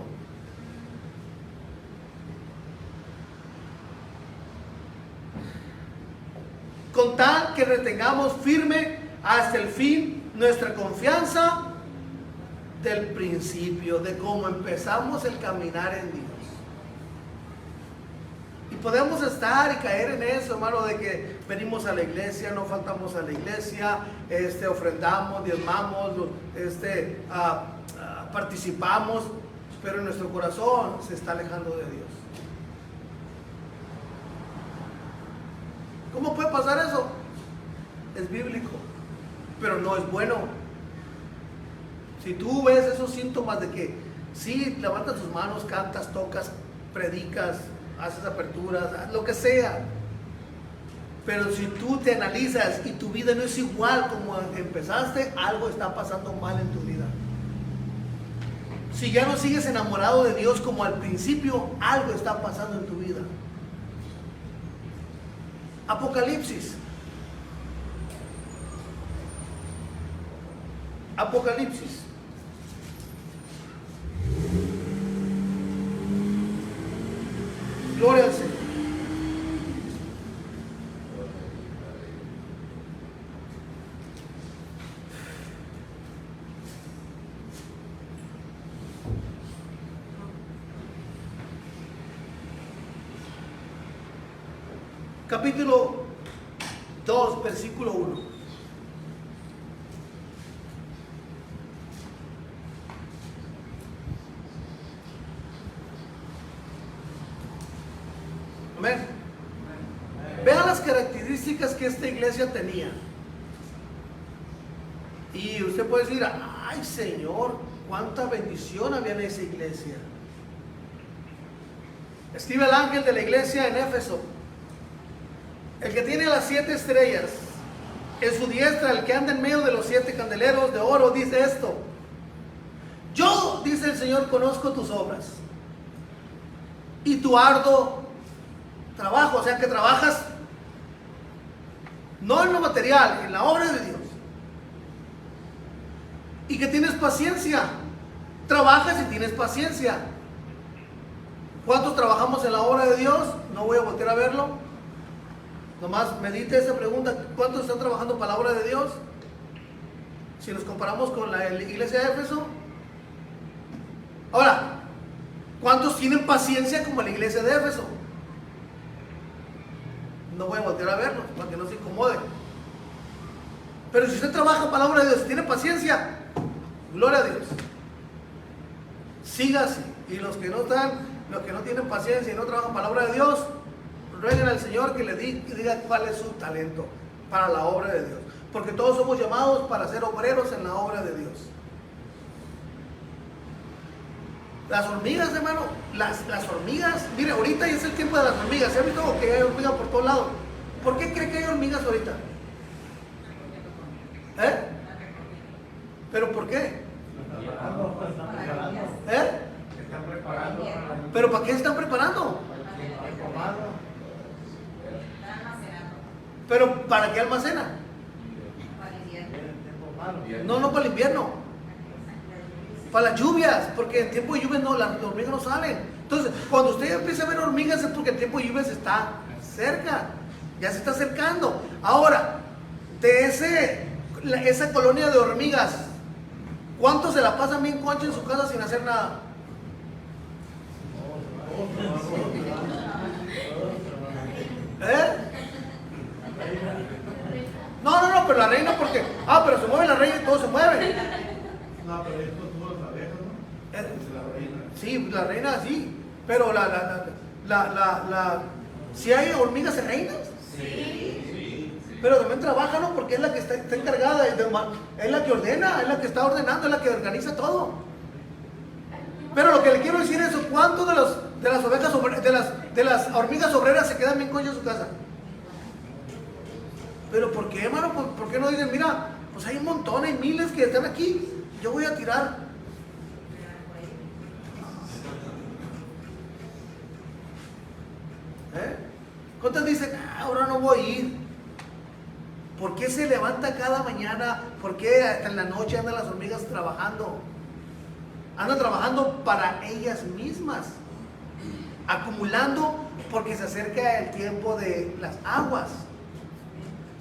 Con tal que retengamos firme hasta el fin nuestra confianza del principio, de cómo empezamos el caminar en Dios. Y podemos estar y caer en eso, hermano, de que venimos a la iglesia, no faltamos a la iglesia, ofrendamos, diezmamos, participamos, pero en nuestro corazón se está alejando de Dios. ¿Cómo puede pasar eso? Es bíblico, pero no es bueno. Si tú ves esos síntomas de que sí, levantas tus manos, cantas, tocas, predicas, haces aperturas, lo que sea, pero si tú te analizas y tu vida no es igual como empezaste, algo está pasando mal en tu vida. Si ya no sigues enamorado de Dios como al principio, algo está pasando en tu vida. Apocalipsis. Apocalipsis. Gloria al Señor. Capítulo 2, versículo 1. Amén. Vean las características que esta iglesia tenía. Y usted puede decir, ay Señor, cuánta bendición había en esa iglesia. Escribe el ángel de la iglesia en Éfeso: el que tiene las 7 estrellas en su diestra, el que anda en medio de los 7 candeleros de oro, dice esto: yo, dice el Señor, conozco tus obras y tu arduo trabajo. O sea que trabajas no en lo material, en la obra de Dios, y que tienes paciencia. Trabajas y tienes paciencia. ¿Cuántos trabajamos en la obra de Dios? No voy a voltear a verlo. Nomás medite esa pregunta: ¿cuántos están trabajando para la obra de Dios? Si nos comparamos con la iglesia de Éfeso. Ahora, ¿cuántos tienen paciencia como la iglesia de Éfeso? No voy a voltear a verlos para que no se incomoden. Pero si usted trabaja para la obra de Dios, tiene paciencia, gloria a Dios, siga así. Y los que no tienen paciencia y no trabajan para la obra de Dios, rueguen al Señor que le diga cuál es su talento para la obra de Dios. Porque todos somos llamados para ser obreros en la obra de Dios. Las hormigas, hermano, las hormigas, mire, ahorita es el tiempo de las hormigas. ¿Se ha visto que hay hormigas por todos lados? ¿Por qué cree que hay hormigas ahorita? ¿Pero por qué? Están preparando. ¿Pero para qué se están preparando? ¿Pero para qué almacenan? No para el invierno. Para las lluvias, porque en tiempo de lluvias no, las hormigas no salen. Entonces, cuando usted empieza a ver hormigas es porque el tiempo de lluvias está cerca, ya se está acercando. Ahora, de esa colonia de hormigas, ¿cuántos se la pasan bien concha en su casa sin hacer nada? No, pero la reina porque... pero se mueve la reina y todo se mueve. No, pero esto tuvo las abejas, ¿no? La reina. Sí, la reina sí, pero ¿sí hay hormigas en reinas? Sí. Pero también trabaja, ¿no? Porque es la que está encargada, es la que ordena, es la que está ordenando, es la que organiza todo. Pero lo que le quiero decir es, ¿cuántos de las ovejas de las hormigas obreras se quedan bien conchas en su casa? ¿Pero por qué, hermano? ¿Por qué no dicen, mira, pues hay un montón, hay miles que están aquí, yo voy a tirar? ¿Cuántas dicen, ahora no voy a ir? ¿Por qué se levanta cada mañana? ¿Por qué hasta en la noche andan las hormigas trabajando? Andan trabajando para ellas mismas, acumulando, porque se acerca el tiempo de las aguas.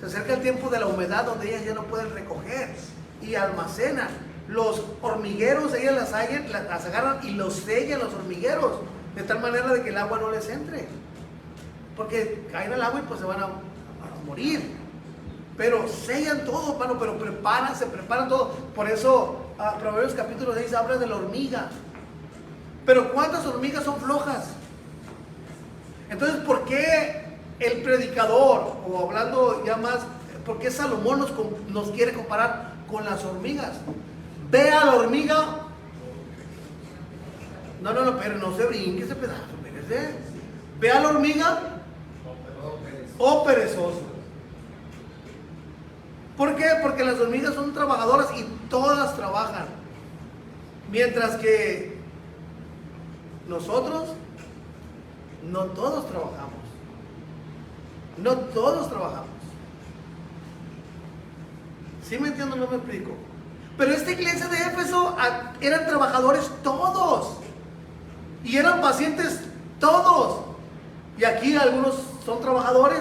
Se acerca el tiempo de la humedad donde ellas ya no pueden recoger y almacenan. Los hormigueros, ellas las agarran y los sellan los hormigueros, de tal manera de que el agua no les entre. Porque caen al agua y pues se van a morir. Pero sellan todo, hermano, pero se preparan todo. Por eso, Proverbios capítulo 6 habla de la hormiga. Pero ¿cuántas hormigas son flojas? Entonces, ¿por qué el predicador, o hablando ya más, por qué Salomón nos quiere comparar con las hormigas? Ve a la hormiga. No, pero no se brinque ese pedazo. Ve a la hormiga. Oh, perezoso. ¿Por qué? Porque las hormigas son trabajadoras y todas trabajan. Mientras que nosotros, no todos trabajamos. No todos trabajamos. ¿Sí me entiendo? No me explico. Pero esta iglesia de Éfeso eran trabajadores todos. Y eran pacientes todos. Y aquí algunos son trabajadores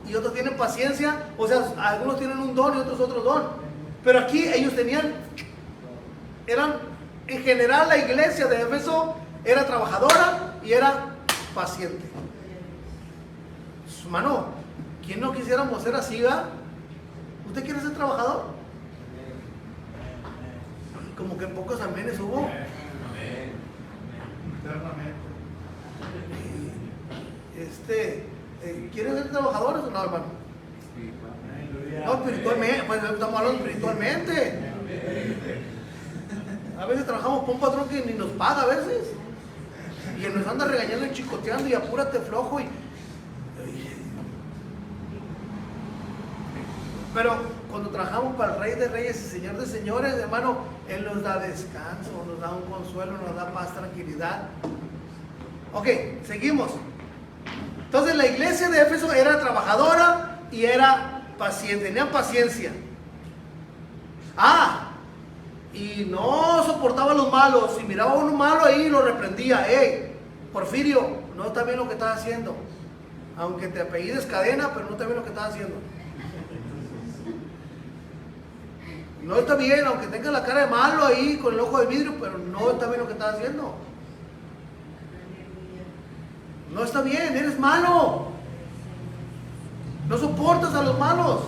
y otros tienen paciencia. O sea, algunos tienen un don y otros otro don. Pero aquí ellos eran, en general la iglesia de Éfeso era trabajadora y era paciente. Hermano, ¿quién no quisiéramos ser así, ¿verdad? ¿Usted quiere ser trabajador? Como que pocos amenes hubo. ¿Quieren ser trabajadores o no, hermano? No, espiritualmente, pues estamos hablando espiritualmente. A veces trabajamos con un patrón que ni nos paga a veces. Y nos anda regañando y chicoteando y apúrate flojo. Pero cuando trabajamos para el Rey de Reyes y Señor de Señores, hermano, Él nos da descanso, nos da un consuelo, nos da paz, tranquilidad. Ok, seguimos. Entonces la iglesia de Éfeso era trabajadora y era paciente, tenían paciencia. Y no soportaba a los malos. Si miraba a uno malo ahí, lo reprendía. Hey, Porfirio, no está bien lo que estás haciendo. Aunque te apellides Cadena, pero no está bien lo que estás haciendo. No está bien, aunque tengas la cara de malo ahí con el ojo de vidrio, pero no está bien lo que estás haciendo. No está bien, eres malo. No soportas a los malos.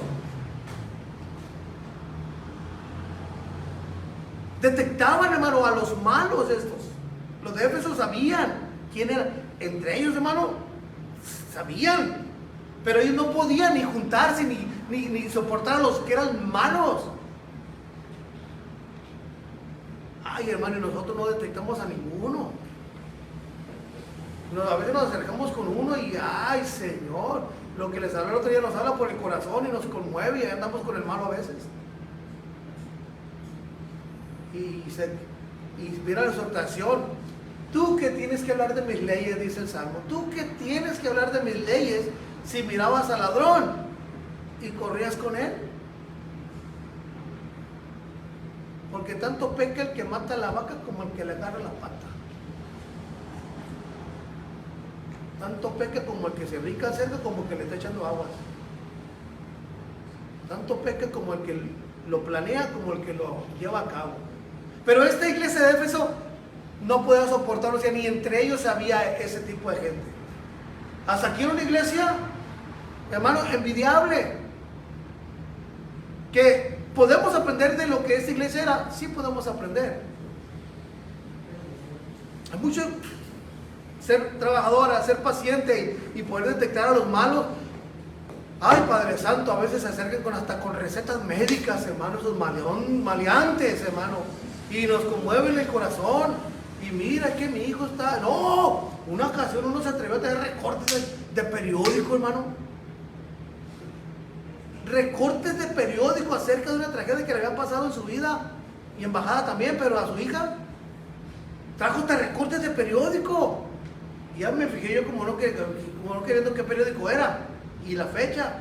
Detectaban, hermano, a los malos estos. Los de Éfeso sabían quién era. Entre ellos, hermano, sabían. Pero ellos no podían ni juntarse ni soportar a los que eran malos. Ay, hermano, y nosotros no detectamos a ninguno. A veces nos acercamos con uno y, ay, Señor, lo que les habla el otro día nos habla por el corazón y nos conmueve y ahí andamos con el malo a veces. Y mira la exhortación. Tú que tienes que hablar de mis leyes, dice el Salmo. Tú que tienes que hablar de mis leyes si mirabas al ladrón y corrías con él. Porque tanto peca el que mata a la vaca como el que le agarra la pata. Tanto peca como el que se brinca cerca como el que le está echando aguas. Tanto peca como el que lo planea como el que lo lleva a cabo. Pero esta iglesia de Éfeso no podía soportarlo, o sea, ni entre ellos había ese tipo de gente. Hasta aquí era una iglesia, hermano, envidiable. Que podemos aprender de lo que esta iglesia era, sí podemos aprender. Hay mucho ser trabajadora, ser paciente y poder detectar a los malos. Ay, Padre Santo, a veces se acercan hasta con recetas médicas, hermano, esos maleantes, hermano, y nos conmueven el corazón. Y mira que mi hijo está... No, una ocasión uno se atrevió a tener recortes de periódico, hermano. Recortes de periódico acerca de una tragedia que le había pasado en su vida y en bajada también, pero a su hija trajo hasta recortes de periódico. Y ya me fijé yo como no queriendo qué periódico era y la fecha.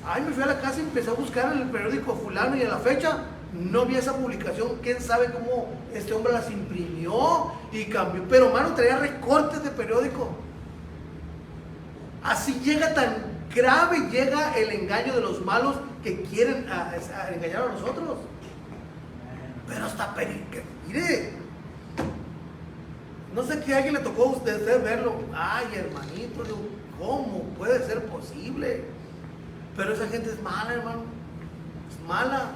Ay, me fui a la casa y empecé a buscar en el periódico fulano y en la fecha no vi esa publicación. Quién sabe cómo este hombre las imprimió y cambió, pero hermano, traía recortes de periódico. Así llega tan grave, llega el engaño de los malos que quieren a engañar a nosotros. Pero hasta mire, no sé qué a alguien le tocó a usted verlo. Ay, hermanito, ¿cómo puede ser posible? Pero esa gente es mala, hermano, es mala.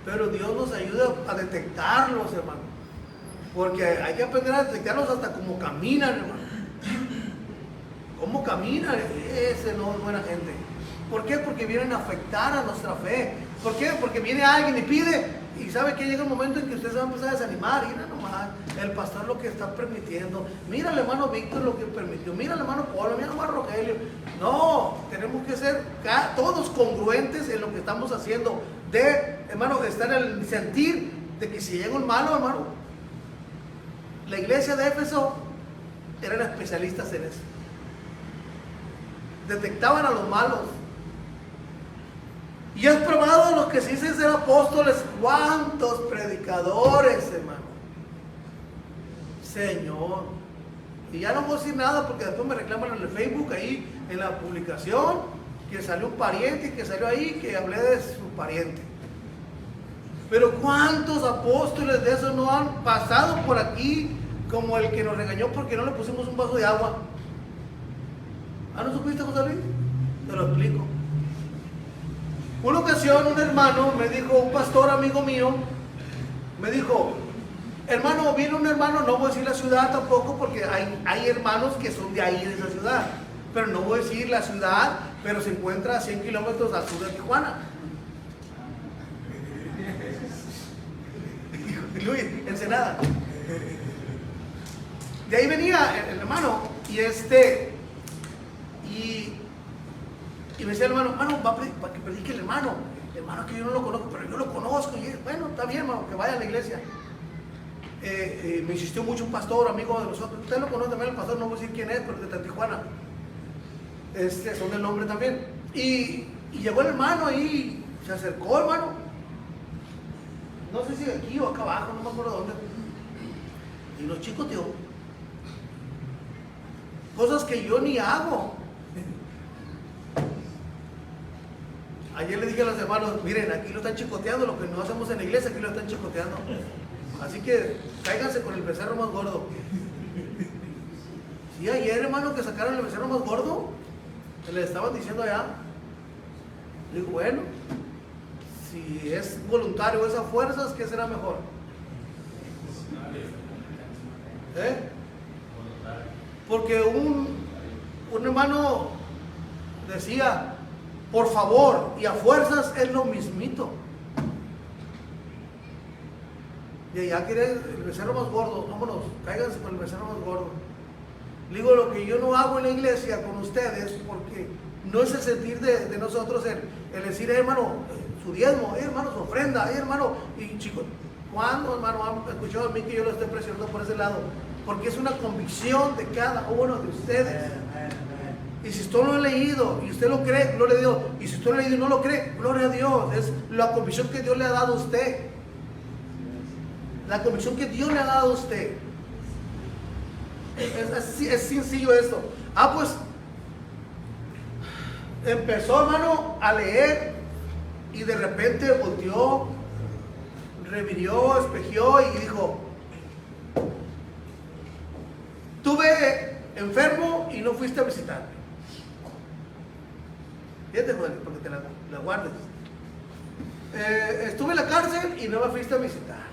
Pero Dios nos ayuda a detectarlos, hermano, porque hay que aprender a detectarlos hasta cómo caminan, hermano. ¿Cómo caminan? Ese no es buena gente. ¿Por qué? Porque vienen a afectar a nuestra fe. ¿Por qué? Porque viene alguien y pide, y sabe que llega un momento en que usted se va a empezar a desanimar. Mira nomás, el pastor lo que está permitiendo. Mira el hermano Víctor lo que permitió. Mira el hermano Pablo, mira el hermano Rogelio. No, tenemos que ser todos congruentes en lo que estamos haciendo. de, hermano, está en el sentir de que si llega un malo, hermano, la iglesia de Éfeso eran especialistas en eso. Detectaban a los malos. Y es probado los que se dicen ser apóstoles, cuántos predicadores, hermano. Señor. Y ya no voy a decir nada porque después me reclaman en el Facebook, ahí en la publicación, que salió un pariente, que salió ahí, que hablé de su pariente. Pero cuántos apóstoles de esos no han pasado por aquí, como el que nos regañó porque no le pusimos un vaso de agua. ¿Ah, no supiste, José Luis? Te lo explico. Una ocasión un hermano me dijo, un pastor amigo mío, me dijo, hermano, viene un hermano, no voy a decir la ciudad tampoco porque hay hermanos que son de ahí, de esa ciudad, pero no voy a decir la ciudad, pero se encuentra a 100 kilómetros al sur de Tijuana. Luis, Ensenada. De ahí venía el hermano y me decía el hermano, va para que predique el hermano que yo no lo conozco, pero yo lo conozco. Y bueno, está bien, hermano, que vaya a la iglesia. Me insistió mucho un pastor, amigo de nosotros. Usted lo conoce también, el pastor, no voy a decir quién es, pero de Tijuana. Son del nombre también. Y llegó el hermano ahí, se acercó, hermano. No sé si aquí o acá abajo, no me acuerdo dónde. Y los chicoteó. Cosas que yo ni hago. Ayer le dije a los hermanos, miren, aquí lo están chicoteando, lo que no hacemos en la iglesia, aquí lo están chicoteando. Así que cáiganse con el becerro más gordo. Sí, ayer, hermano, que sacaron el becerro más gordo, les estaban diciendo allá. Le digo, bueno, si es voluntario esas fuerzas, ¿qué será mejor? Porque un hermano decía, por favor, y a fuerzas es lo mismito. Y allá quiere el becerro más gordo, vámonos, cáiganse con el becerro más gordo. Le digo, lo que yo no hago en la iglesia con ustedes, porque no es el sentir de nosotros el decir, hermano, su diezmo, hermano, su ofrenda, hermano, y chicos, ¿cuándo, hermano, han escuchado a mí que yo lo esté presionando por ese lado? Porque es una convicción de cada uno de ustedes. Y si usted lo ha leído y usted lo cree, gloria a Dios. Y si usted lo ha leído y no lo cree, gloria a Dios. Es la convicción que Dios le ha dado a usted. La convicción que Dios le ha dado a usted. Es sencillo esto. Pues empezó, hermano, a leer y de repente volteó, revirió, espejió y dijo, estuve enfermo y no fuiste a visitarme. Fíjate, joder, porque te la guardes. Estuve en la cárcel y no me fuiste a visitar.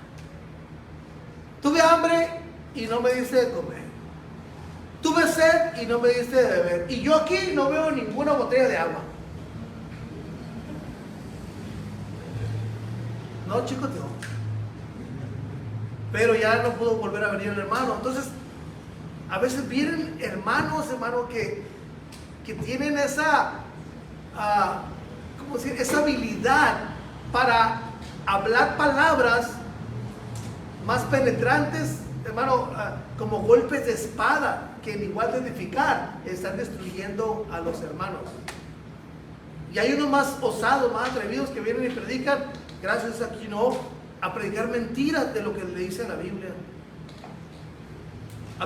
Tuve hambre y no me diste de comer. Tuve sed y no me diste de beber. Y yo aquí no veo ninguna botella de agua. No, chicos, no. Pero ya no pudo volver a venir el hermano. Entonces, a veces vienen hermanos, que tienen esa, ¿cómo decir? Esa habilidad para hablar palabras más penetrantes, hermano, como golpes de espada, que en igual de edificar están destruyendo a los hermanos. Y hay unos más osados, más atrevidos que vienen y predican, gracias a aquí no, a predicar mentiras de lo que le dice la Biblia.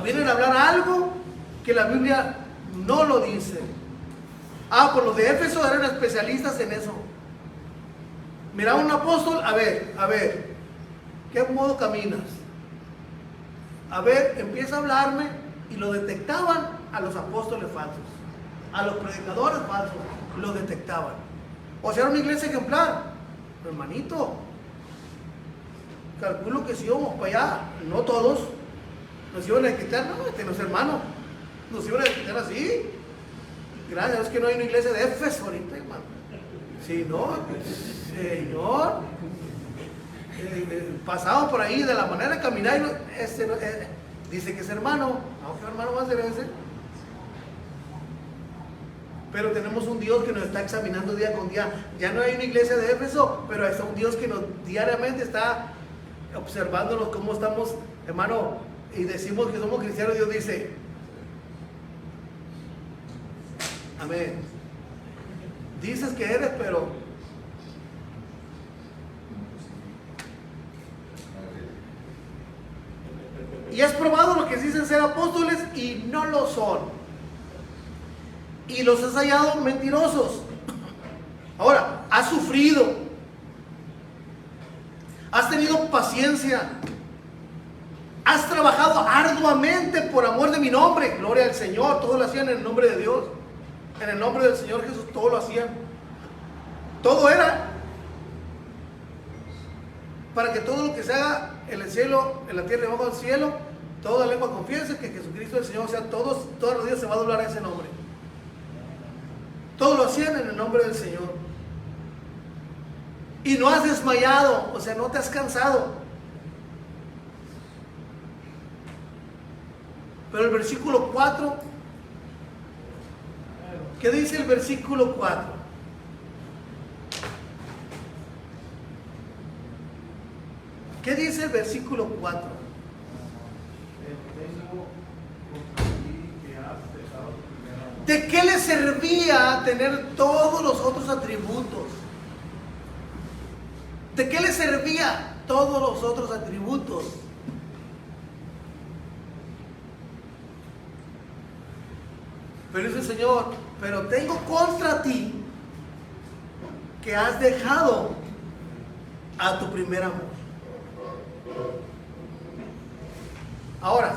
Vienen a hablar algo que la Biblia no lo dice. Pues los de Éfeso eran especialistas en eso. Mira, un apóstol, a ver, ¿qué modo caminas? A ver, empieza a hablarme, y lo detectaban a los apóstoles falsos, a los predicadores falsos, lo detectaban. O sea, era una iglesia ejemplar. Hermanito, calculo que si íbamos para allá, no todos, nos iban a quitar, no, los hermanos, nos iban a quitar así. Gracias a Dios que no hay una iglesia de Éfeso ahorita, hermano. Si no, Señor, pasado por ahí de la manera de caminar, dice que es hermano, aunque hermano va a ser ese. Pero tenemos un Dios que nos está examinando día con día. Ya no hay una iglesia de Éfeso, pero está un Dios que nos diariamente está observándonos cómo estamos, hermano, y decimos que somos cristianos. Dios dice, amén. Dices que eres, pero y has probado lo que dicen ser apóstoles y no lo son. Y los has hallado mentirosos. Ahora, has sufrido. Has tenido paciencia. Has trabajado arduamente por amor de mi nombre. Gloria al Señor. Todo lo hacían en el nombre de Dios. En el nombre del Señor Jesús, todo lo hacían. Todo era para que todo lo que se haga en el cielo, en la tierra y debajo del cielo, toda lengua confiese que Jesucristo es el Señor. O sea, todos los días se va a doblar a ese nombre. Todo lo hacían en el nombre del Señor. Y no has desmayado, o sea, no te has cansado. Pero el versículo 4, ¿qué dice el versículo 4? ¿Qué dice el versículo 4? ¿De qué le servía tener todos los otros atributos? ¿De qué le servía todos los otros atributos? Pero dice el Señor, pero tengo contra ti que has dejado a tu primer amor. Ahora,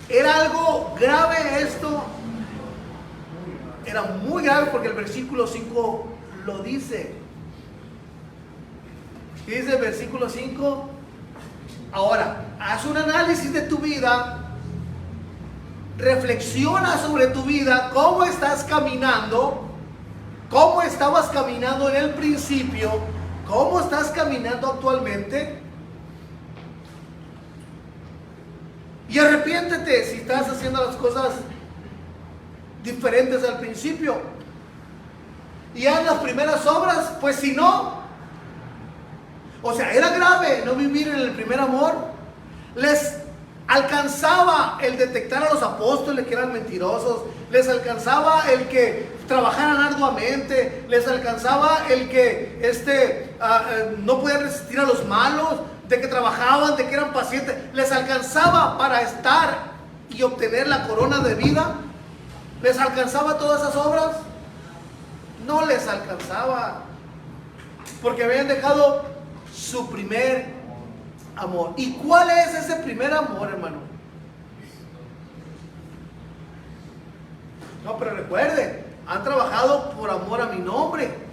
¿era algo grave esto? Era muy grave porque el versículo 5 lo dice. ¿Qué dice el versículo 5? Ahora, haz un análisis de tu vida, reflexiona sobre tu vida, cómo estás caminando, cómo estabas caminando en el principio, cómo estás caminando actualmente, y arrepiéntete si estás haciendo las cosas diferentes al principio y haz las primeras obras, pues si no, o sea, era grave no vivir en el primer amor. Les alcanzaba el detectar a los apóstoles que eran mentirosos, les alcanzaba el que trabajaran arduamente, les alcanzaba el que no podían resistir a los malos, de que trabajaban, de que eran pacientes, les alcanzaba para estar y obtener la corona de vida. ¿Les alcanzaba todas esas obras? No les alcanzaba, porque habían dejado su primer amor. ¿Y cuál es ese primer amor, hermano? No, pero recuerde, han trabajado por amor a mi nombre.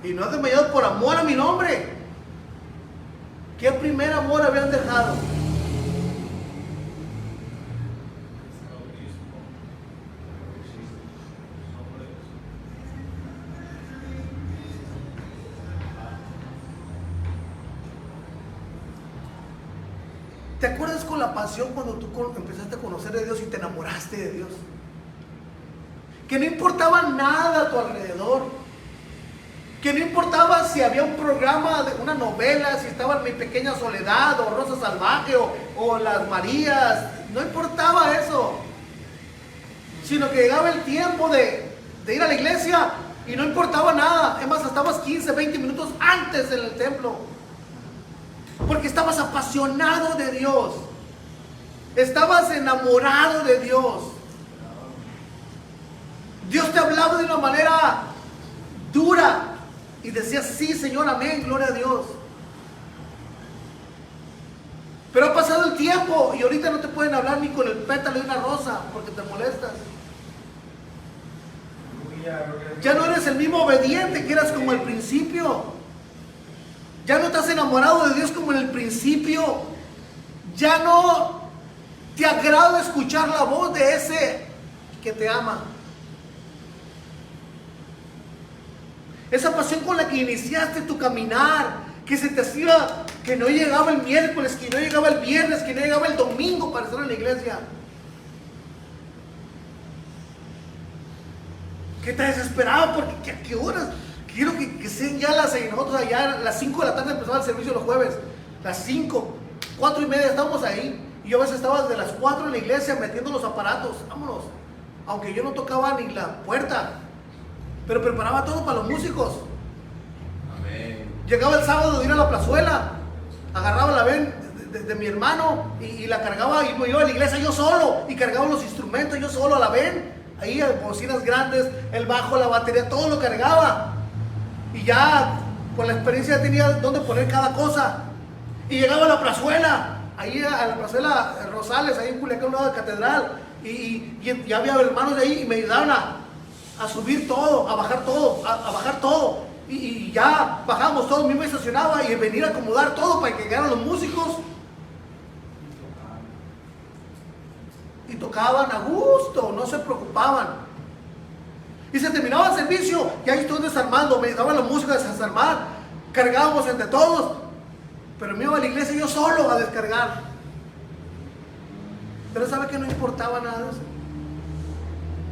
Y no han desmayado por amor a mi nombre. ¿Qué primer amor habían dejado? ¿Te acuerdas con la pasión cuando tú empezaste a conocer de Dios y te enamoraste de Dios? Que no importaba nada a tu alrededor. Que no importaba si había un programa, una novela, si estaba Mi Pequeña Soledad o Rosa Salvaje o Las Marías. No importaba eso. Sino que llegaba el tiempo de ir a la iglesia y no importaba nada. Es más, estabas 15, 20 minutos antes en el templo. Porque estabas apasionado de Dios. Estabas enamorado de Dios. Dios te hablaba de una manera dura y decías, sí, Señor, amén, gloria a Dios. Pero ha pasado el tiempo y ahorita no te pueden hablar ni con el pétalo de una rosa porque te molestas. Ya no eres el mismo obediente que eras como al principio. Ya no estás enamorado de Dios como en el principio. Ya no te agrada escuchar la voz de ese que te ama. Esa pasión con la que iniciaste tu caminar, que se te hacía que no llegaba el miércoles, que no llegaba el viernes, que no llegaba el domingo para estar en la iglesia. Que te desesperaba porque ¿a qué horas? Quiero que sean ya las 6, nosotros allá a las 5 de la tarde empezaba el servicio los jueves, las 5, 4 y media estábamos ahí, y yo a veces estaba desde las 4 en la iglesia metiendo los aparatos, vámonos, aunque yo no tocaba ni la puerta, pero preparaba todo para los músicos. Amén. Llegaba el sábado de ir a la plazuela, agarraba la ven de mi hermano y la cargaba, y me iba a la iglesia yo solo, y cargaba los instrumentos yo solo a la ven, ahí bocinas grandes, el bajo, la batería, todo lo cargaba. Y ya con la experiencia tenía dónde poner cada cosa. Y llegaba a la plazuela, ahí a la plazuela Rosales, ahí en Culiacán, un lado de catedral. Y ya había hermanos de ahí y me ayudaban a subir todo, a bajar todo, a bajar todo. Y ya bajábamos todo, mismo me estacionaba y venir a acomodar todo para que llegaran los músicos. Y tocaban a gusto, no se preocupaban. Y se terminaba el servicio, y ahí estoy desarmando, me daban la música a desarmar, cargábamos entre todos, pero me iba a la iglesia yo solo a descargar. Pero sabe que no importaba nada de eso.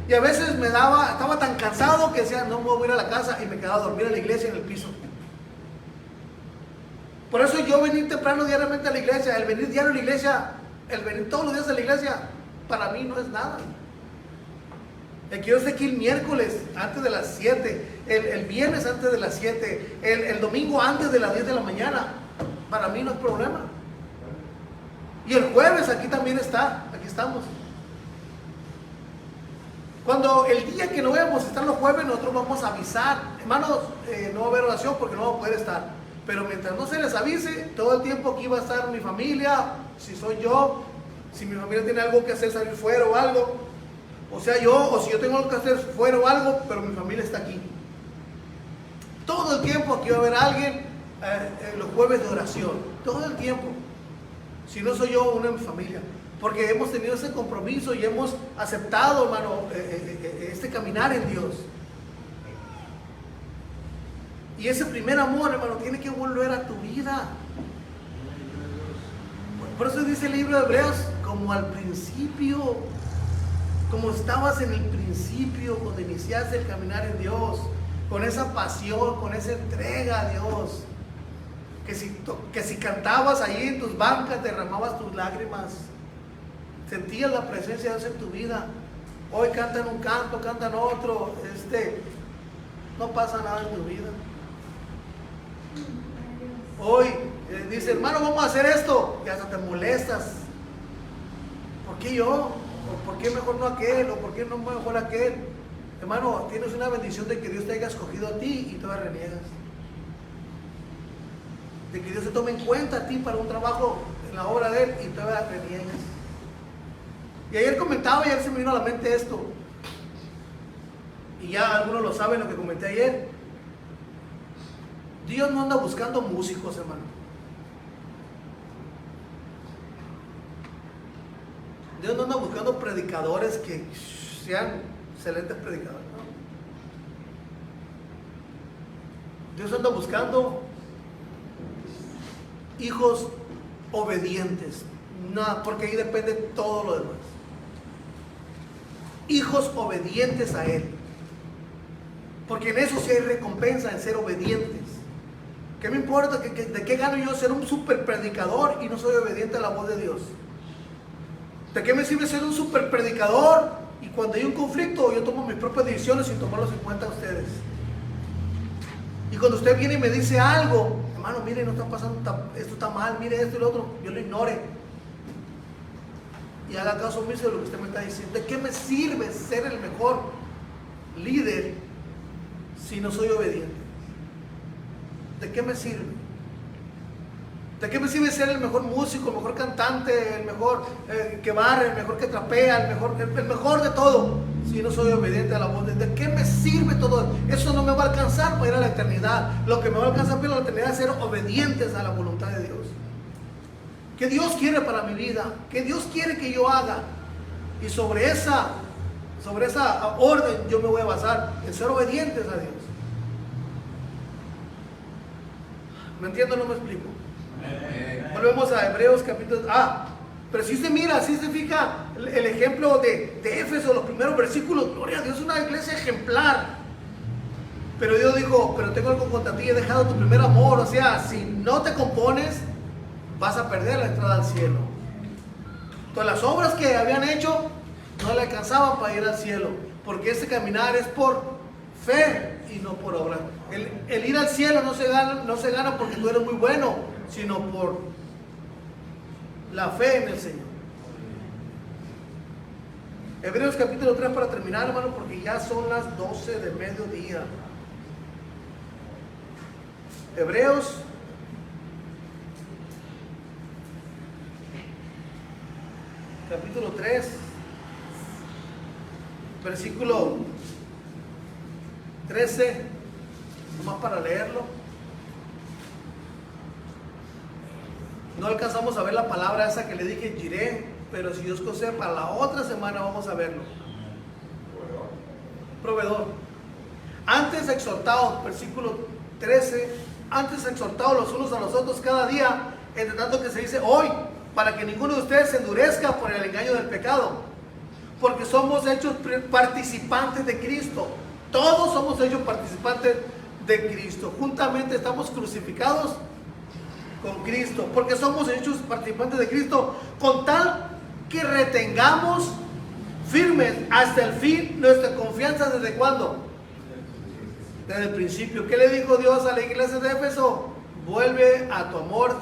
Y a veces estaba tan cansado que decía, no me voy a ir a la casa, y me quedaba a dormir en la iglesia en el piso. Por eso yo venir temprano diariamente a la iglesia, el venir diario a la iglesia, el venir todos los días a la iglesia, para mí no es nada. El que yo esté aquí el miércoles antes de las 7, el viernes antes de las 7, el domingo antes de las 10 de la mañana, para mí no es problema. Y el jueves aquí también está, aquí estamos. Cuando el día que no vayamos a estar los jueves, nosotros vamos a avisar, hermanos, no va a haber oración porque no va a poder estar. Pero mientras no se les avise, todo el tiempo aquí va a estar mi familia, si soy yo, si mi familia tiene algo que hacer, salir fuera o algo, o sea yo, o si yo tengo algo que hacer fuera o algo, pero mi familia está aquí. Todo el tiempo aquí va a haber alguien, los jueves de oración, todo el tiempo. Si no soy yo, uno de mi familia. Porque hemos tenido ese compromiso y hemos aceptado, hermano, este caminar en Dios. Y ese primer amor, hermano, tiene que volver a tu vida. Por eso dice el libro de Hebreos, como al principio, como estabas en el principio, cuando iniciaste el caminar en Dios, con esa pasión, con esa entrega a Dios, que si cantabas ahí en tus bancas, derramabas tus lágrimas, sentías la presencia de Dios en tu vida. Hoy cantan un canto, cantan otro, no pasa nada en tu vida. Hoy dice, hermano, vamos a hacer esto, y hasta te molestas. ¿Por qué yo? ¿O por qué mejor no aquel? ¿O por qué no mejor aquel? Hermano, tienes una bendición de que Dios te haya escogido a ti y todavía reniegas. De que Dios se tome en cuenta a ti para un trabajo en la obra de Él y todavía reniegas. Y ayer comentaba y ayer se me vino a la mente esto. Y ya algunos lo saben lo que comenté ayer. Dios no anda buscando músicos, hermano. Dios no anda buscando predicadores que sean excelentes predicadores, ¿no? Dios anda buscando hijos obedientes, no, porque ahí depende todo lo demás. Hijos obedientes a Él, porque en eso sí hay recompensa, en ser obedientes. ¿Qué me importa? ¿De qué gano yo ser un super predicador y no soy obediente a la voz de Dios? ¿De qué me sirve ser un super predicador y cuando hay un conflicto yo tomo mis propias decisiones sin tomarlos en cuenta a ustedes? Y cuando usted viene y me dice algo, hermano, mire, no está pasando, esto está mal, mire esto y lo otro, yo lo ignore y haga caso omiso de lo que usted me está diciendo. ¿De qué me sirve ser el mejor líder si no soy obediente? ¿De qué me sirve? ¿De qué me sirve ser el mejor músico, el mejor cantante, el mejor que barre, el mejor que trapea, el mejor de todo, si no soy obediente a la voz? ¿De qué me sirve todo? Eso no me va a alcanzar para ir a la eternidad. Lo que me va a alcanzar para ir a la eternidad es ser obedientes a la voluntad de Dios. ¿Qué Dios quiere para mi vida? ¿Qué Dios quiere que yo haga? Y sobre esa orden yo me voy a basar en ser obedientes a Dios. ¿Me entiendo o no me explico? Volvemos a Hebreos capítulo. Pero si usted mira, si se fija el ejemplo de Éfeso, los primeros versículos, gloria a Dios, una iglesia ejemplar. Pero Dios dijo, pero tengo algo contra ti, he dejado tu primer amor. O sea, si no te compones, vas a perder la entrada al cielo. Entonces las obras que habían hecho no le alcanzaban para ir al cielo, porque ese caminar es por fe y no por obra. El ir al cielo no se gana porque tú eres muy bueno, sino por la fe en el Señor. Hebreos capítulo 3 para terminar, hermano, porque ya son las 12 del mediodía. Hebreos capítulo 3, versículo 13, nomás para leerlo. No alcanzamos a ver la palabra esa que le dije, Jiré, pero si Dios concede, para la otra semana vamos a verlo. Proveedor. Antes exhortados, versículo 13, antes exhortados los unos a los otros cada día, entre tanto que se dice hoy, para que ninguno de ustedes se endurezca por el engaño del pecado, porque somos hechos participantes de Cristo. Todos somos hechos participantes de Cristo. Juntamente estamos crucificados con Cristo, porque somos hechos participantes de Cristo, con tal que retengamos firmes hasta el fin nuestra confianza. ¿Desde cuándo? Desde el principio. ¿Qué le dijo Dios a la iglesia de Éfeso? Vuelve a tu amor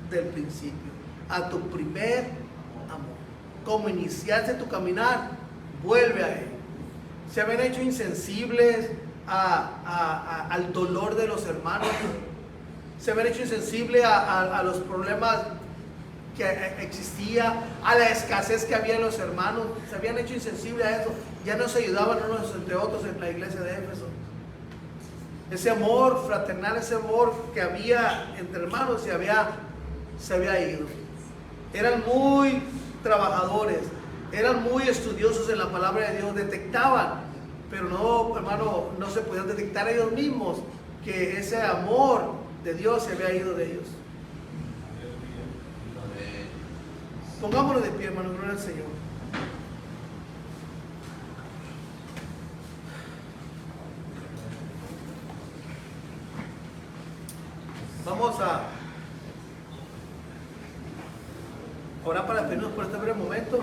del principio, a tu primer amor. Como iniciaste tu caminar, vuelve a él. Se habían hecho insensibles al dolor de los hermanos. Se habían hecho insensibles a los problemas que existía, a la escasez que había en los hermanos. Se habían hecho insensibles a eso. Ya no se ayudaban unos entre otros en la iglesia de Éfeso. Ese amor fraternal, ese amor que había entre hermanos se había ido. Eran muy trabajadores, eran muy estudiosos en la palabra de Dios, detectaban, pero no, hermano, no se podían detectar ellos mismos que ese amor de Dios se había ido de ellos. Pongámonos de pie, hermano, gloria al Señor. Vamos a orar para pedirnos por este breve momento.